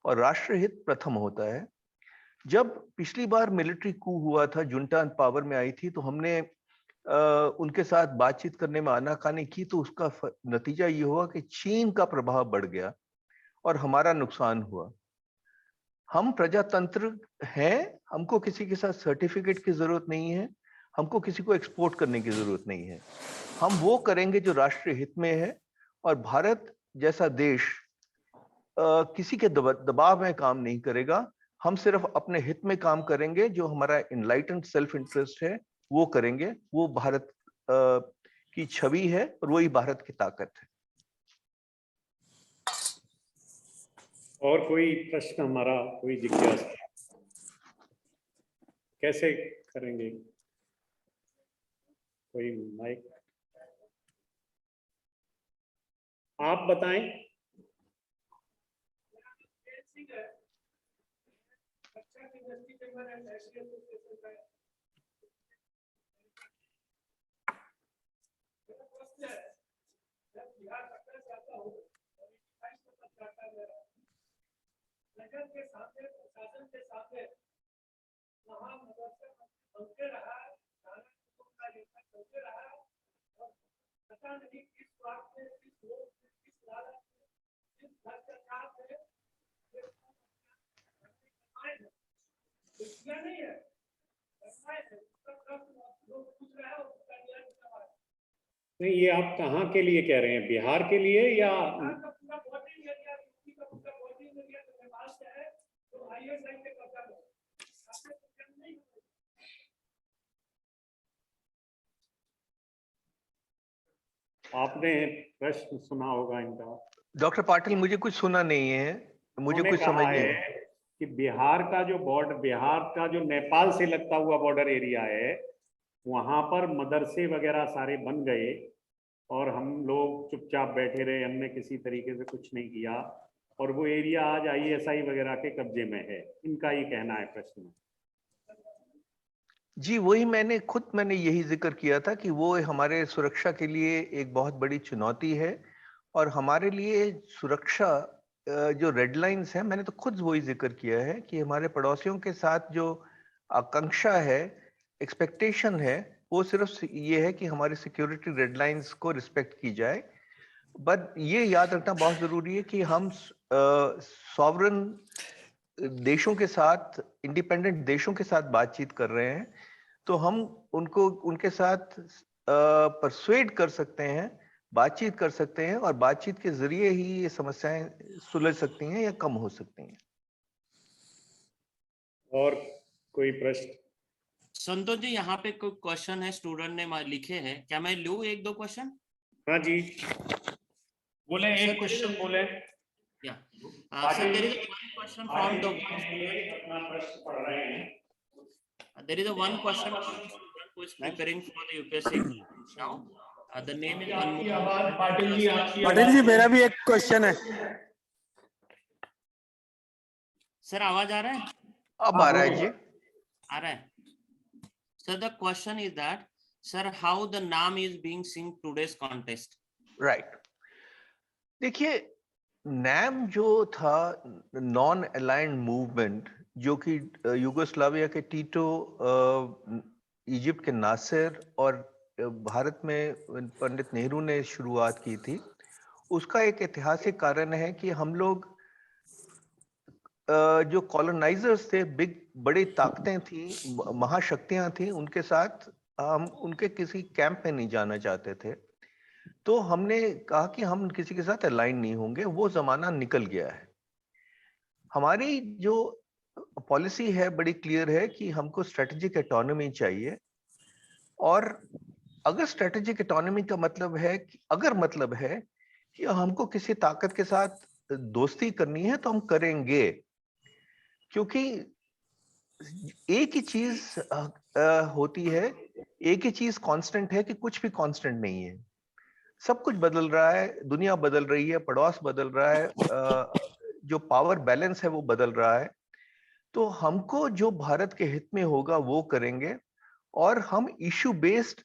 और राष्ट्र हित प्रथम होता है। जब पिछली बार मिलिट्री कू हुआ था, जुंटा पावर में आई थी, तो हमने उनके साथ बातचीत करने में आनाकानी की, तो उसका नतीजा ये हुआ कि चीन का प्रभाव बढ़ गया और हमारा नुकसान हुआ। हम प्रजातंत्र हैं, हमको किसी के साथ सर्टिफिकेट की जरूरत नहीं है, हमको किसी को एक्सपोर्ट करने की जरूरत नहीं है। हम वो करेंगे जो राष्ट्रीय हित में है, और भारत जैसा देश किसी के दबाव में काम नहीं करेगा। हम सिर्फ अपने हित में काम करेंगे, जो हमारा इनलाइटेंड सेल्फ इंटरेस्ट है वो करेंगे। वो भारत की छवि है और वही भारत की ताकत है। और कोई प्रश्न हमारा, कोई जिज्ञासा कैसे करेंगे? कोई माइक आप बताएं। नहीं, ये आप कहाँ के लिए कह रहे हैं? बिहार के लिए या आपने प्रश्न सुना होगा इनका? डॉक्टर पाटिल, मुझे कुछ सुना नहीं है, मुझे उन्होंने कुछ समझ कहा नहीं है है। कि बिहार का जो बॉर्डर, बिहार का जो नेपाल से लगता हुआ बॉर्डर एरिया है, वहां पर मदरसे वगैरह सारे बन गए और हम लोग चुपचाप बैठे रहे, हमने किसी तरीके से कुछ नहीं किया, और वो एरिया आज ISI वगैरह के कब्जे में है। इनका ये कहना है प्रश्न में। जी, वही मैंने यही जिक्र किया था कि वो हमारे सुरक्षा के लिए एक बहुत बड़ी चुनौती है, और हमारे लिए सुरक्षा जो रेड लाइंस है, मैंने तो खुद वही जिक्र किया है कि हमारे पड़ोसियों के साथ जो आकांक्षा है, एक्सपेक्टेशन है, वो सिर्फ ये है कि हमारी सिक्योरिटी रेड लाइंस को रिस्पेक्ट की जाए। बट ये याद रखना बहुत जरूरी है कि हम सॉवरन देशों के साथ, इंडिपेंडेंट देशों के साथ बातचीत कर रहे हैं, तो हम उनको उनके साथ परसुएड कर सकते हैं, बातचीत कर सकते हैं, और बातचीत के जरिए ही ये समस्याएं सुलझ सकती हैं या कम हो सकती हैं। और कोई प्रश्न? संतोष जी, यहाँ पे कोई क्वेश्चन है, स्टूडेंट ने लिखे हैं, क्या मैं लूँ एक दो क्वेश्चन? हाँ जी, बोले एक क्वेश्चन बोले। Yeah. Sir, there is a one question from the अपना प्रश्न पढ़ रहे हैं। there is a one question from the student who is preparing for the UPSC now. The name is Anmol. Patil ji, मेरा भी एक क्वेश्चन है। सर आवाज आ रहा है? अब आ रहा है जी। आ रहा है। So the question is that, sir, how the NAM is being seen today's contest? Right. देखिए, नैम जो था नॉन अलाइंड मूवमेंट, जो कि युगोस्लाविया के टीटो, इजिप्ट के नासिर और भारत में पंडित नेहरू ने शुरुआत की थी, उसका एक ऐतिहासिक कारण है कि हम लोग जो कॉलोनाइजर्स थे, बड़ी ताकतें थी, महाशक्तियां थी, उनके साथ हम उनके किसी कैंप में नहीं जाना चाहते थे। तो हमने कहा कि हम किसी के साथ अलाइन नहीं होंगे, वो जमाना निकल गया है। हमारी जो पॉलिसी है बड़ी क्लियर है कि हमको स्ट्रेटेजिक ऑटोनॉमी चाहिए, और अगर स्ट्रेटेजिक ऑटोनॉमी का मतलब है कि हमको किसी ताकत के साथ दोस्ती करनी है, तो हम करेंगे, क्योंकि एक ही चीज होती है, एक ही चीज कांस्टेंट है कि कुछ भी कांस्टेंट नहीं है। सब कुछ बदल रहा है, दुनिया बदल रही है, पड़ोस बदल रहा है, जो पावर बैलेंस है वो बदल रहा है। तो हमको जो भारत के हित में होगा वो करेंगे, और हम इश्यू बेस्ड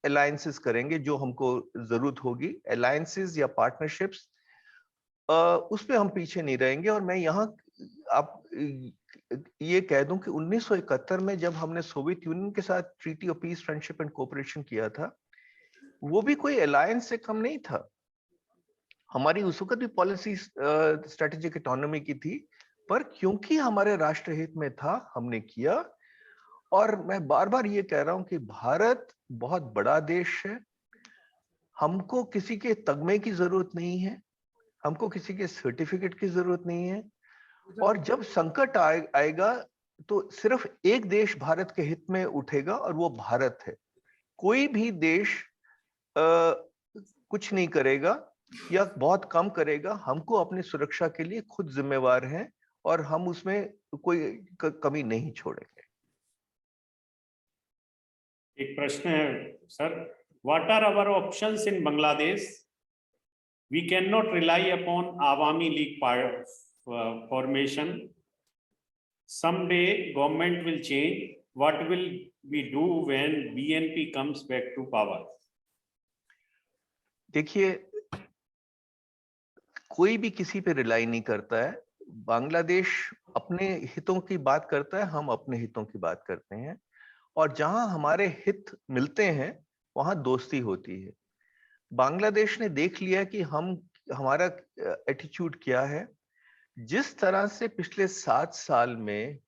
अलायंसेस करेंगे जो हमको जरूरत होगी, अलायंसेस या पार्टनरशिप्स, उस पे हम पीछे नहीं रहेंगे। और मैं यहाँ आप ये कह दूं कि 1971 में जब हमने सोवियत यूनियन के साथ treaty of peace, friendship and cooperation किया था, वो भी कोई अलायंस से कम नहीं था। हमारी उस वक्त भी पॉलिसी स्ट्रेटेजिक इकोनॉमी की थी, पर क्योंकि हमारे राष्ट्र हित में था हमने किया। और मैं बार बार ये कह रहा हूं कि भारत बहुत बड़ा देश है, हमको किसी के तगमे की जरूरत नहीं है, हमको किसी के सर्टिफिकेट की जरूरत नहीं है। और जब संकट आएगा तो सिर्फ एक देश भारत के हित में उठेगा और वो भारत है। कोई भी देश कुछ नहीं करेगा या बहुत कम करेगा। हमको अपनी सुरक्षा के लिए खुद जिम्मेवार हैं और हम उसमें कोई कमी नहीं छोड़ेंगे। एक प्रश्न है sir, what are our options in Bangladesh? We can not rely upon Awami League formation. Someday government will change. What will we do when BNP comes back to power? देखिए, कोई भी किसी पे रिलाई नहीं करता है। बांग्लादेश अपने हितों की बात करता है, हम अपने हितों की बात करते हैं, और जहां हमारे हित मिलते हैं वहां दोस्ती होती है। बांग्लादेश ने देख लिया कि हमारा एटीट्यूड क्या है। जिस तरह से पिछले 7 साल में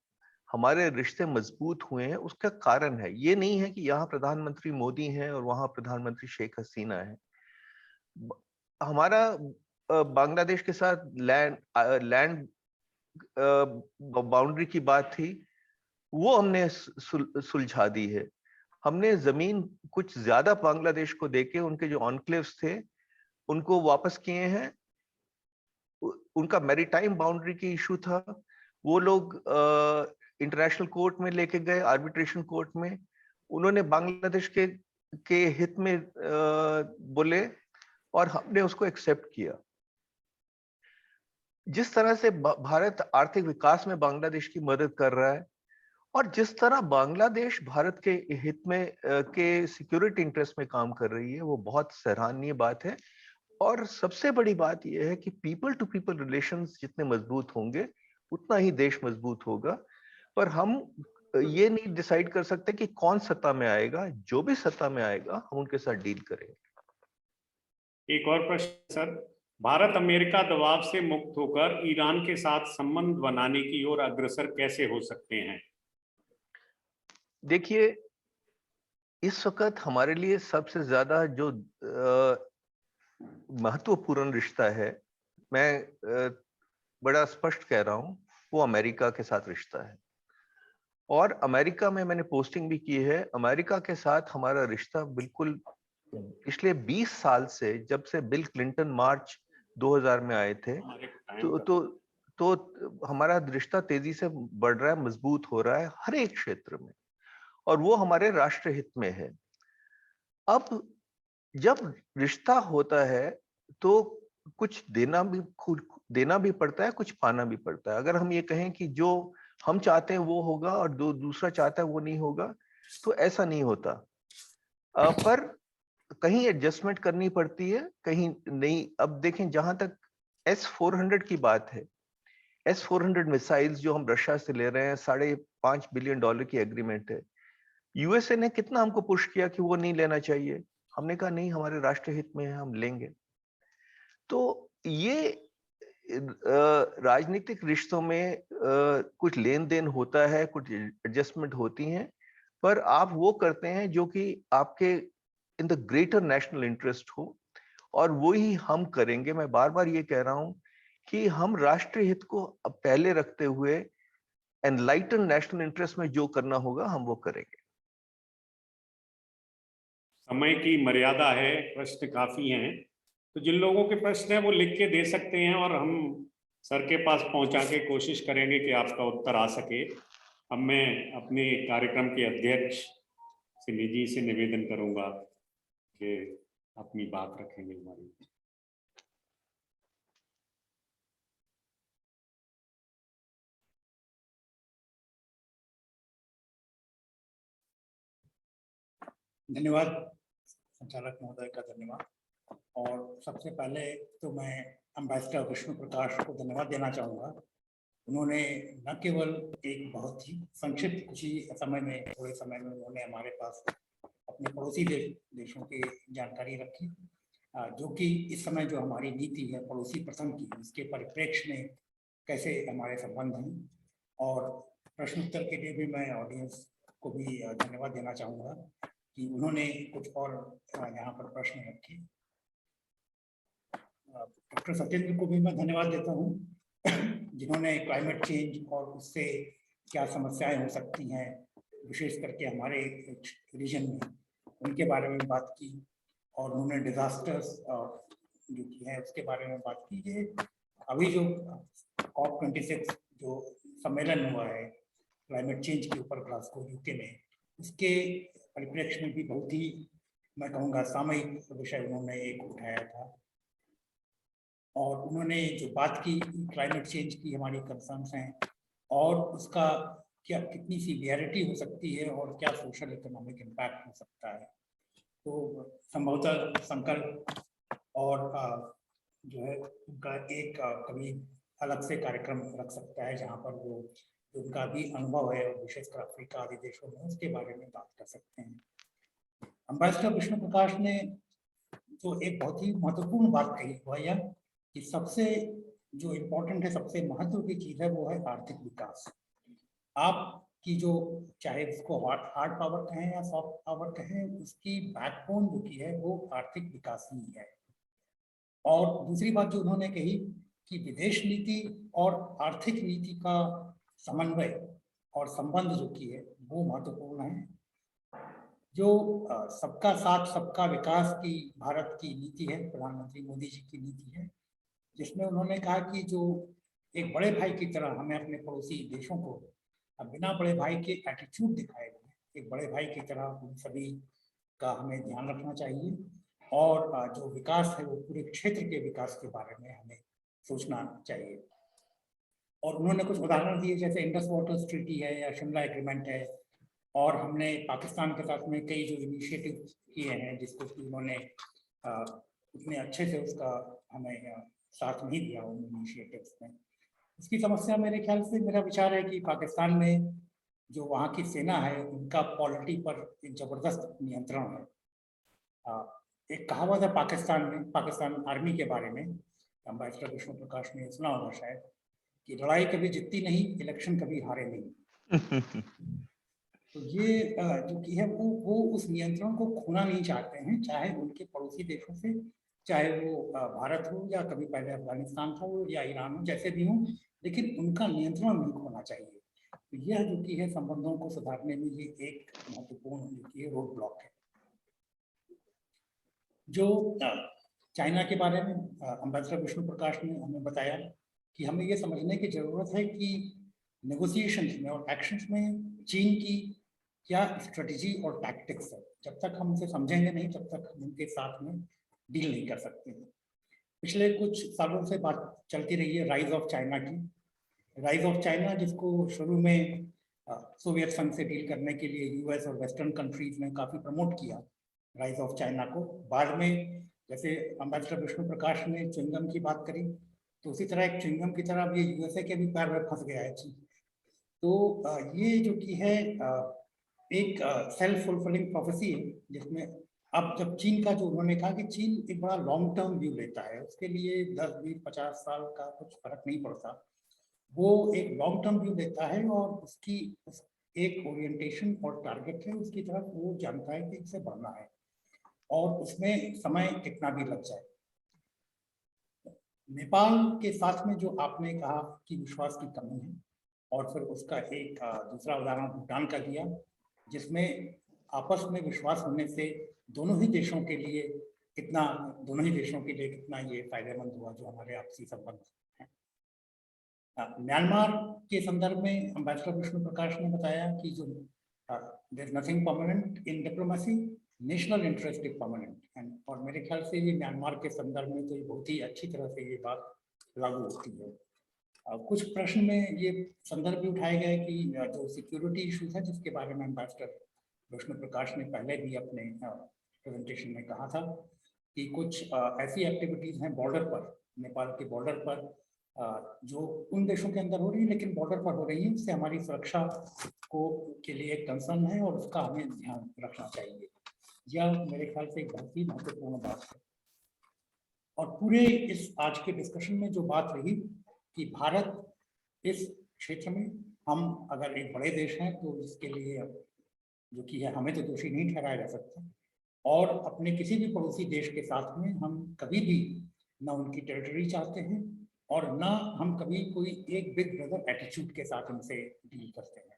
हमारे रिश्ते मजबूत हुए हैं, उसका कारण है, ये नहीं है कि यहाँ प्रधानमंत्री मोदी हैं और वहां प्रधानमंत्री शेख हसीना है। हमारा बांग्लादेश के साथ लैंड बाउंड्री की बात थी, वो हमने सुलझा दी है। हमने जमीन कुछ ज्यादा बांग्लादेश को देके उनके जो एन्क्लेव्स थे उनको वापस किए हैं। उनका मैरीटाइम बाउंड्री की इशू था, वो लोग इंटरनेशनल कोर्ट में लेके गए, आर्बिट्रेशन कोर्ट में। उन्होंने बांग्लादेश के हित में बोले और हमने उसको एक्सेप्ट किया। जिस तरह से भारत आर्थिक विकास में बांग्लादेश की मदद कर रहा है, और जिस तरह बांग्लादेश भारत के हित में के सिक्योरिटी इंटरेस्ट में काम कर रही है, वो बहुत सराहनीय बात है। और सबसे बड़ी बात यह है कि पीपल टू पीपल रिलेशंस जितने मजबूत होंगे उतना ही देश मजबूत होगा। पर हम ये नहीं डिसाइड कर सकते कि कौन सत्ता में आएगा। जो भी सत्ता में आएगा हम उनके साथ डील करेंगे। एक और प्रश्न सर, भारत अमेरिका दबाव से मुक्त होकर ईरान के साथ संबंध बनाने की ओर अग्रसर कैसे हो सकते हैं? देखिए, इस वक्त हमारे लिए सबसे ज्यादा जो महत्वपूर्ण रिश्ता है, मैं बड़ा स्पष्ट कह रहा हूं, वो अमेरिका के साथ रिश्ता है। और अमेरिका में मैंने पोस्टिंग भी की है। अमेरिका के साथ हमारा रिश्ता बिल्कुल पिछले 20 साल से, जब से बिल क्लिंटन मार्च 2000 में आए थे, तो हमारा रिश्ता तेजी से बढ़ रहा है, मजबूत हो रहा है हर एक क्षेत्र में, और वो हमारे राष्ट्र हित में है। अब जब रिश्ता होता है तो कुछ देना भी पड़ता है, कुछ पाना भी पड़ता है। अगर हम ये कहें कि जो हम चाहते हैं वो होगा और दूसरा चाहता है वो नहीं होगा, तो ऐसा नहीं होता। पर कहीं एडजस्टमेंट करनी पड़ती है, कहीं नहीं। अब देखें, जहां तक S-400 की बात है, S-400 मिसाइल्स जो हम रशिया से ले रहे हैं, $5.5 बिलियन की एग्रीमेंट है। यूएसए ने कितना हमको पुश किया कि वो नहीं लेना चाहिए, हमने कहा नहीं, हमारे राष्ट्र हित में है, हम लेंगे। तो ये राजनीतिक रिश्तों में कुछ लेन देन होता है, कुछ एडजस्टमेंट होती हैं, पर आप वो करते हैं जो कि आपके in the greater national interest हो, और वो ही हम करेंगे। मैं बार बार ये कह रहा हूं कि हम राष्ट्रीय हित को पहले रखते हुए एनलाइटन नेशनल इंटरेस्ट में जो करना होगा हम वो करेंगे। समय की मर्यादा है, प्रश्न काफी हैं, तो जिन लोगों के प्रश्न हैं वो लिख के दे सकते हैं और हम सर के पास पहुंचा के कोशिश करेंगे कि आपका उत्तर आ सके। अब मैं अपने कार्यक्रम के अध्यक्ष सिमी जी से निवेदन करूंगा कि अपनी बात रखेंगे हमारी। धन्यवाद संचालक महोदय का धन्यवाद। और सबसे पहले तो मैं एम्बेसडर विष्णु प्रकाश को धन्यवाद देना चाहूँगा। उन्होंने न केवल एक बहुत ही संक्षिप्त कुछ ही समय में, थोड़े समय में उन्होंने हमारे पास अपने पड़ोसी देशों की जानकारी रखी, जो कि इस समय जो हमारी नीति है पड़ोसी प्रथम की, इसके परिप्रेक्ष्य में कैसे हमारे संबंध हैं। और प्रश्नोत्तर के लिए भी मैं ऑडियंस को भी धन्यवाद देना चाहूँगा कि उन्होंने कुछ और यहाँ पर प्रश्न रखे। डॉक्टर सत्येंद्र को भी मैं धन्यवाद देता हूँ जिन्होंने क्लाइमेट चेंज और उससे क्या समस्याएं हो सकती हैं विशेष करके हमारे रीजन में, उनके बारे में बात की। और उन्होंने डिजास्टर्स जो की है उसके बारे में बात की। ये अभी जो COP26 जो सम्मेलन हुआ है क्लाइमेट चेंज के ऊपर ग्लासगो यूके में, उसके परिप्रेक्ष्य में भी बहुत ही, मैं कहूँगा, सामयिक विषय उन्होंने एक उठाया था। और उन्होंने जो बात की क्लाइमेट चेंज की हमारी कंसर्न्स हैं और उसका क्या कितनी सीवियरिटी हो सकती है और क्या सोशल इकोनॉमिक इम्पैक्ट हो सकता है। तो संभवतः संकल्प और जो है उनका एक कभी अलग से कार्यक्रम रख सकता है जहाँ पर वो उनका भी अनुभव है विशेषकर अफ्रीका आदि देशों में, उसके बारे में बात कर सकते हैं। एम्बेसडर विष्णु प्रकाश ने जो एक बहुत ही महत्वपूर्ण बात कही हुआ है कि सबसे जो इम्पोर्टेंट है, सबसे महत्व की चीज़ है वो है आर्थिक विकास। आपकी जो चाहे उसको हार्ड पावर कहें या सॉफ्ट पावर कहें, उसकी बैकबोन जो की है वो आर्थिक विकास ही है। और दूसरी बात जो उन्होंने कही कि विदेश नीति और आर्थिक नीति का समन्वय और संबंध जो की है वो महत्वपूर्ण है। जो सबका साथ सबका विकास की भारत की नीति है, प्रधानमंत्री मोदी जी की नीति है, जिसमें उन्होंने कहा कि जो एक बड़े भाई की तरह हमें अपने पड़ोसी देशों को बिना बड़े भाई के एटीट्यूड दिखाए हुए एक बड़े भाई की तरह उन सभी का हमें ध्यान रखना चाहिए। और जो विकास है वो पूरे क्षेत्र के विकास के बारे में हमें सोचना चाहिए। और उन्होंने कुछ उदाहरण दिए जैसे इंडस वाटर्स ट्रीटी है या शिमला एग्रीमेंट है, और हमने पाकिस्तान के साथ में कई जो इनिशिएटिव किए हैं जिसको कि उन्होंने उतने अच्छे से उसका हमें साथ नहीं दिया उन इनिशिएटिव्स में। इसकी समस्या मेरे ख्याल से, मेरा विचार है कि पाकिस्तान में जो वहाँ की सेना है उनका पॉलिटी पर एक जबरदस्त नियंत्रण है। एक कहावत है पाकिस्तान आर्मी के बारे में, एम्बेसडर विष्णु प्रकाश ने सुना होगा शायद, कि लड़ाई कभी जीतती नहीं, इलेक्शन कभी हारे नहीं। तो ये जो की है वो उस नियंत्रण को खोना नहीं चाहते हैं, चाहे उनके पड़ोसी देशों से, चाहे वो भारत हो या कभी पहले अफगानिस्तान था हो या ईरान हो, जैसे भी हो, लेकिन उनका नियंत्रण नहीं खोना चाहिए। तो यह जो की है संबंधों को सुधारने में ये एक महत्वपूर्ण जो की रोड ब्लॉक है। जो चाइना के बारे में एम्बेसडर विष्णु प्रकाश ने हमें बताया कि हमें ये समझने की जरूरत है कि नेगोशिएशंस में और एक्शंस में चीन की क्या स्ट्रेटजी और टैक्टिक्स है। जब तक हम उसे समझेंगे नहीं तब तक हम उनके साथ में डील नहीं कर सकते हैं। पिछले कुछ सालों से बात चलती रही है राइज ऑफ चाइना की। राइज ऑफ चाइना जिसको शुरू में सोवियत संघ से डील करने के लिए यूएस और वेस्टर्न कंट्रीज ने काफ़ी प्रमोट किया राइज ऑफ चाइना को। बाद में जैसे एम्बेसडर विष्णु प्रकाश ने च्युइंगम की बात करी, तो उसी तरह एक च्युइंगम की तरह ये यूएसए के भी पैर में फंस गया है चीन। तो ये जो की है एक सेल्फ फुलफिलिंग प्रोफेसी है, जिसमें अब जब चीन का जो उन्होंने कहा कि चीन एक बड़ा लॉन्ग टर्म व्यू लेता है, उसके लिए 10, 20, 50 साल का कुछ फर्क नहीं पड़ता, वो एक लॉन्ग टर्म व्यू लेता है और उसकी एक ओरिएंटेशन और टारगेट है उसकी तरफ, वो जानता है कि इससे बढ़ना है और उसमें समय कितना भी लग जाए। नेपाल के साथ में जो आपने कहा कि विश्वास की कमी है, और फिर उसका एक दूसरा उदाहरण भूटान का दिया, जिसमें आपस में विश्वास होने से दोनों ही देशों के लिए कितना ये फायदेमंद हुआ जो हमारे आपसी संबंध हैं। म्यांमार के संदर्भ में एम्बेसडर विष्णु प्रकाश ने बताया कि जो there is nothing permanent in diplomacy, national interest is permanent and, और मेरे ख्याल से ये म्यांमार के संदर्भ में तो ये बहुत ही अच्छी तरह से ये बात लागू होती है। कुछ प्रश्न में ये संदर्भ भी उठाए गए कि जो सिक्योरिटी इश्यूज है जिसके बारे में एम्बेसडर विष्णु प्रकाश ने पहले भी अपने प्रेजेंटेशन में कहा था कि कुछ ऐसी एक्टिविटीज हैं बॉर्डर पर, नेपाल के बॉर्डर पर, जो उन देशों के अंदर हो रही है लेकिन बॉर्डर पर हो रही है, इससे हमारी सुरक्षा को के लिए एक कंसर्न है और उसका हमें ध्यान रखना चाहिए। यह मेरे ख्याल से एक बहुत ही महत्वपूर्ण बात है। और पूरे इस आज के डिस्कशन में जो बात रही कि भारत इस क्षेत्र में, हम अगर एक बड़े देश हैं तो इसके लिए जो कि है हमें तो दोषी नहीं ठहराया जा सकता, और अपने किसी भी पड़ोसी देश के साथ में हम कभी भी ना उनकी टेरिटरी चाहते हैं और ना हम कभी कोई एक बिग ब्रदर एटीट्यूड के साथ उनसे डील करते हैं।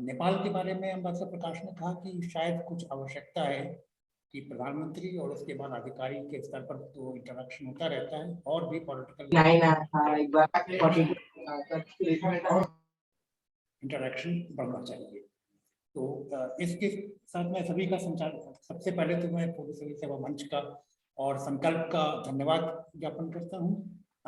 नेपाल के बारे में एम्बेसडर प्रकाश ने कहा कि शायद कुछ आवश्यकता है कि प्रधानमंत्री और उसके बाद अधिकारी के स्तर पर तो इंटरेक्शन होता रहता है और भी पॉलिटिकल इंटरेक्शन बढ़ना चाहिए। तो इसके साथ मैं सभी का सबसे पहले तो मैं पूर्व सिविल सेवा मंच का और संकल्प का धन्यवाद ज्ञापन करता हूँ।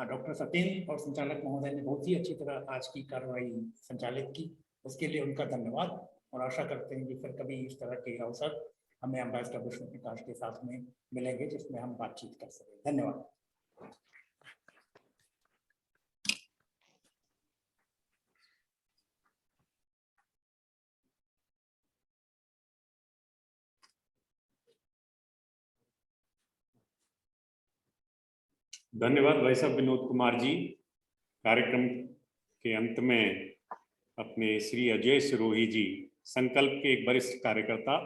डॉक्टर सत्येंद्र और संचालक महोदय ने बहुत ही अच्छी तरह आज की कार्रवाई संचालित की, उसके लिए उनका धन्यवाद, और आशा करते हैं कि फिर कभी इस तरह के अवसर हमें एम्बेसडर विष्णु प्रकाश के साथ में मिलेंगे जिसमें हम बातचीत कर सकें। धन्यवाद। धन्यवाद भाई साहब विनोद कुमार जी। कार्यक्रम के अंत में अपने श्री अजय सिरोही जी, संकल्प के एक वरिष्ठ कार्यकर्ता,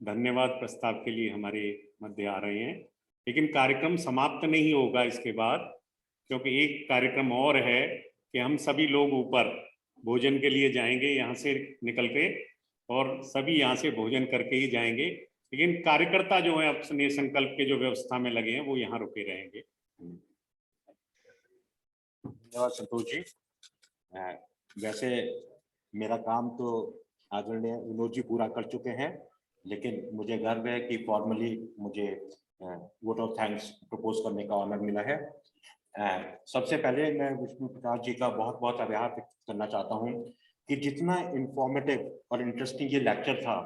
धन्यवाद प्रस्ताव के लिए हमारे मध्य आ रहे हैं। लेकिन कार्यक्रम समाप्त नहीं होगा इसके बाद, क्योंकि एक कार्यक्रम और है कि हम सभी लोग ऊपर भोजन के लिए जाएंगे यहाँ से निकल के, और सभी यहाँ से भोजन करके ही जाएंगे। लेकिन कार्यकर्ता जो है अपने संकल्प के जो व्यवस्था में लगे हैं वो यहाँ रुके रहेंगे। धन्यवाद संतोष जी। वैसे मेरा काम तो आदरणीय विनोद जी पूरा कर चुके हैं, लेकिन मुझे गर्व है कि फॉर्मली मुझे वोट ऑफ थैंक्स प्रपोज करने का ऑनर मिला है। सबसे पहले मैं विष्णु प्रकाश जी का बहुत बहुत आभार व्यक्त करना चाहता हूं कि जितना इंफॉर्मेटिव और इंटरेस्टिंग ये लेक्चर था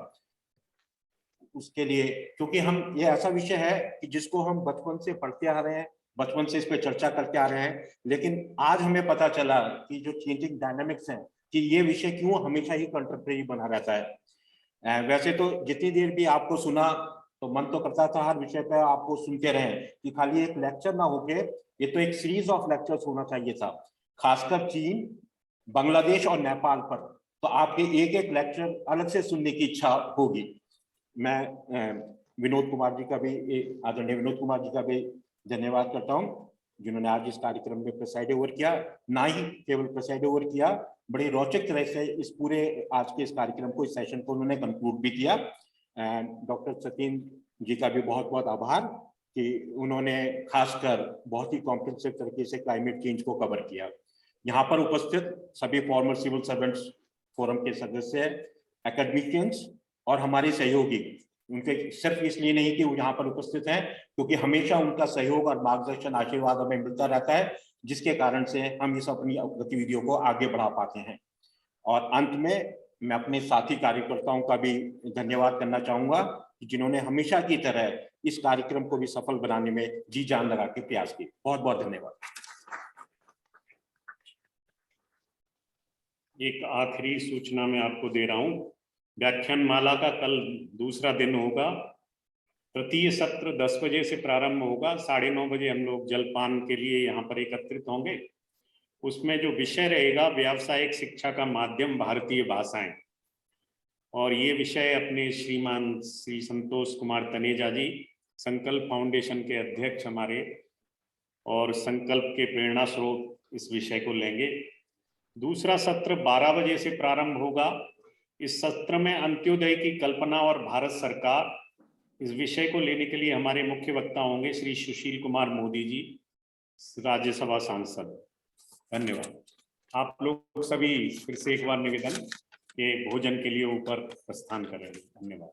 उसके लिए, क्योंकि हम ये ऐसा विषय है कि जिसको हम बचपन से पढ़ते आ रहे हैं, बचपन से इस पे चर्चा करते आ रहे हैं, लेकिन आज हमें पता चला कि जो चेंजिंग डायनामिक्स हैं कि ये विषय क्यों हमेशा ही कंटेम्परेरी बना रहता है। वैसे तो जितनी देर भी आपको सुना तो मन तो करता था हर विषय पे आपको सुनते रहें, कि खाली एक लेक्चर ना होके ये तो एक सीरीज ऑफ लेक्चर्स होना चाहिए था, खासकर चीन, बांग्लादेश और नेपाल पर। तो आपके एक एक लेक्चर अलग से सुनने की इच्छा होगी। मैं विनोद कुमार जी का भी, आदरणीय विनोद कुमार जी का भी धन्यवाद करता हूं जिन्होंने आज इस कार्यक्रम में प्रेसाइड ओवर किया। ना ही केवल प्रेसाइड ओवर किया, बड़ी रोचक तरह से इस पूरे आज के इस कार्यक्रम को, इस सेशन को उन्होंने कंक्लूड भी किया। डॉक्टर सत्येंद्र जी का भी बहुत बहुत आभार कि उन्होंने खासकर बहुत ही कॉम्प्रिहेंसिव तरीके से क्लाइमेट चेंज को कवर किया। यहाँ पर उपस्थित सभी फॉर्मर सिविल सर्वेंट्स फोरम के सदस्य, एकेडमिशियंस और हमारे सहयोगी, उनके सिर्फ इसलिए नहीं कि वो यहाँ पर उपस्थित हैं, क्योंकि हमेशा उनका सहयोग और मार्गदर्शन, आशीर्वाद हमें मिलता रहता है, जिसके कारण से हम इस अपनी गतिविधियों को आगे बढ़ा पाते हैं। और अंत में मैं अपने साथी कार्यकर्ताओं का भी धन्यवाद करना चाहूंगा कि जिन्होंने हमेशा की तरह इस कार्यक्रम को भी सफल बनाने में जी जान लगा के प्रयास किए। बहुत बहुत धन्यवाद। एक आखिरी सूचना मैं आपको दे रहा हूं, व्याख्यानमाला का कल दूसरा दिन होगा। तृतीय सत्र 10 बजे से प्रारंभ होगा, 9:30 बजे हम लोग जलपान के लिए यहाँ पर एकत्रित होंगे। उसमें जो विषय रहेगा, व्यावसायिक शिक्षा का माध्यम भारतीय भाषाएं, और ये विषय अपने श्रीमान श्री संतोष कुमार तनेजा जी, संकल्प फाउंडेशन के अध्यक्ष हमारे और संकल्प के प्रेरणा स्रोत, इस विषय को लेंगे। दूसरा सत्र 12 बजे से प्रारंभ होगा। इस सत्र में अंत्योदय की कल्पना और भारत सरकार, इस विषय को लेने के लिए हमारे मुख्य वक्ता होंगे श्री सुशील कुमार मोदी जी, राज्यसभा सांसद। धन्यवाद। आप लोग सभी फिर से एक बार निवेदन के भोजन के लिए ऊपर प्रस्थान करेंगे। धन्यवाद।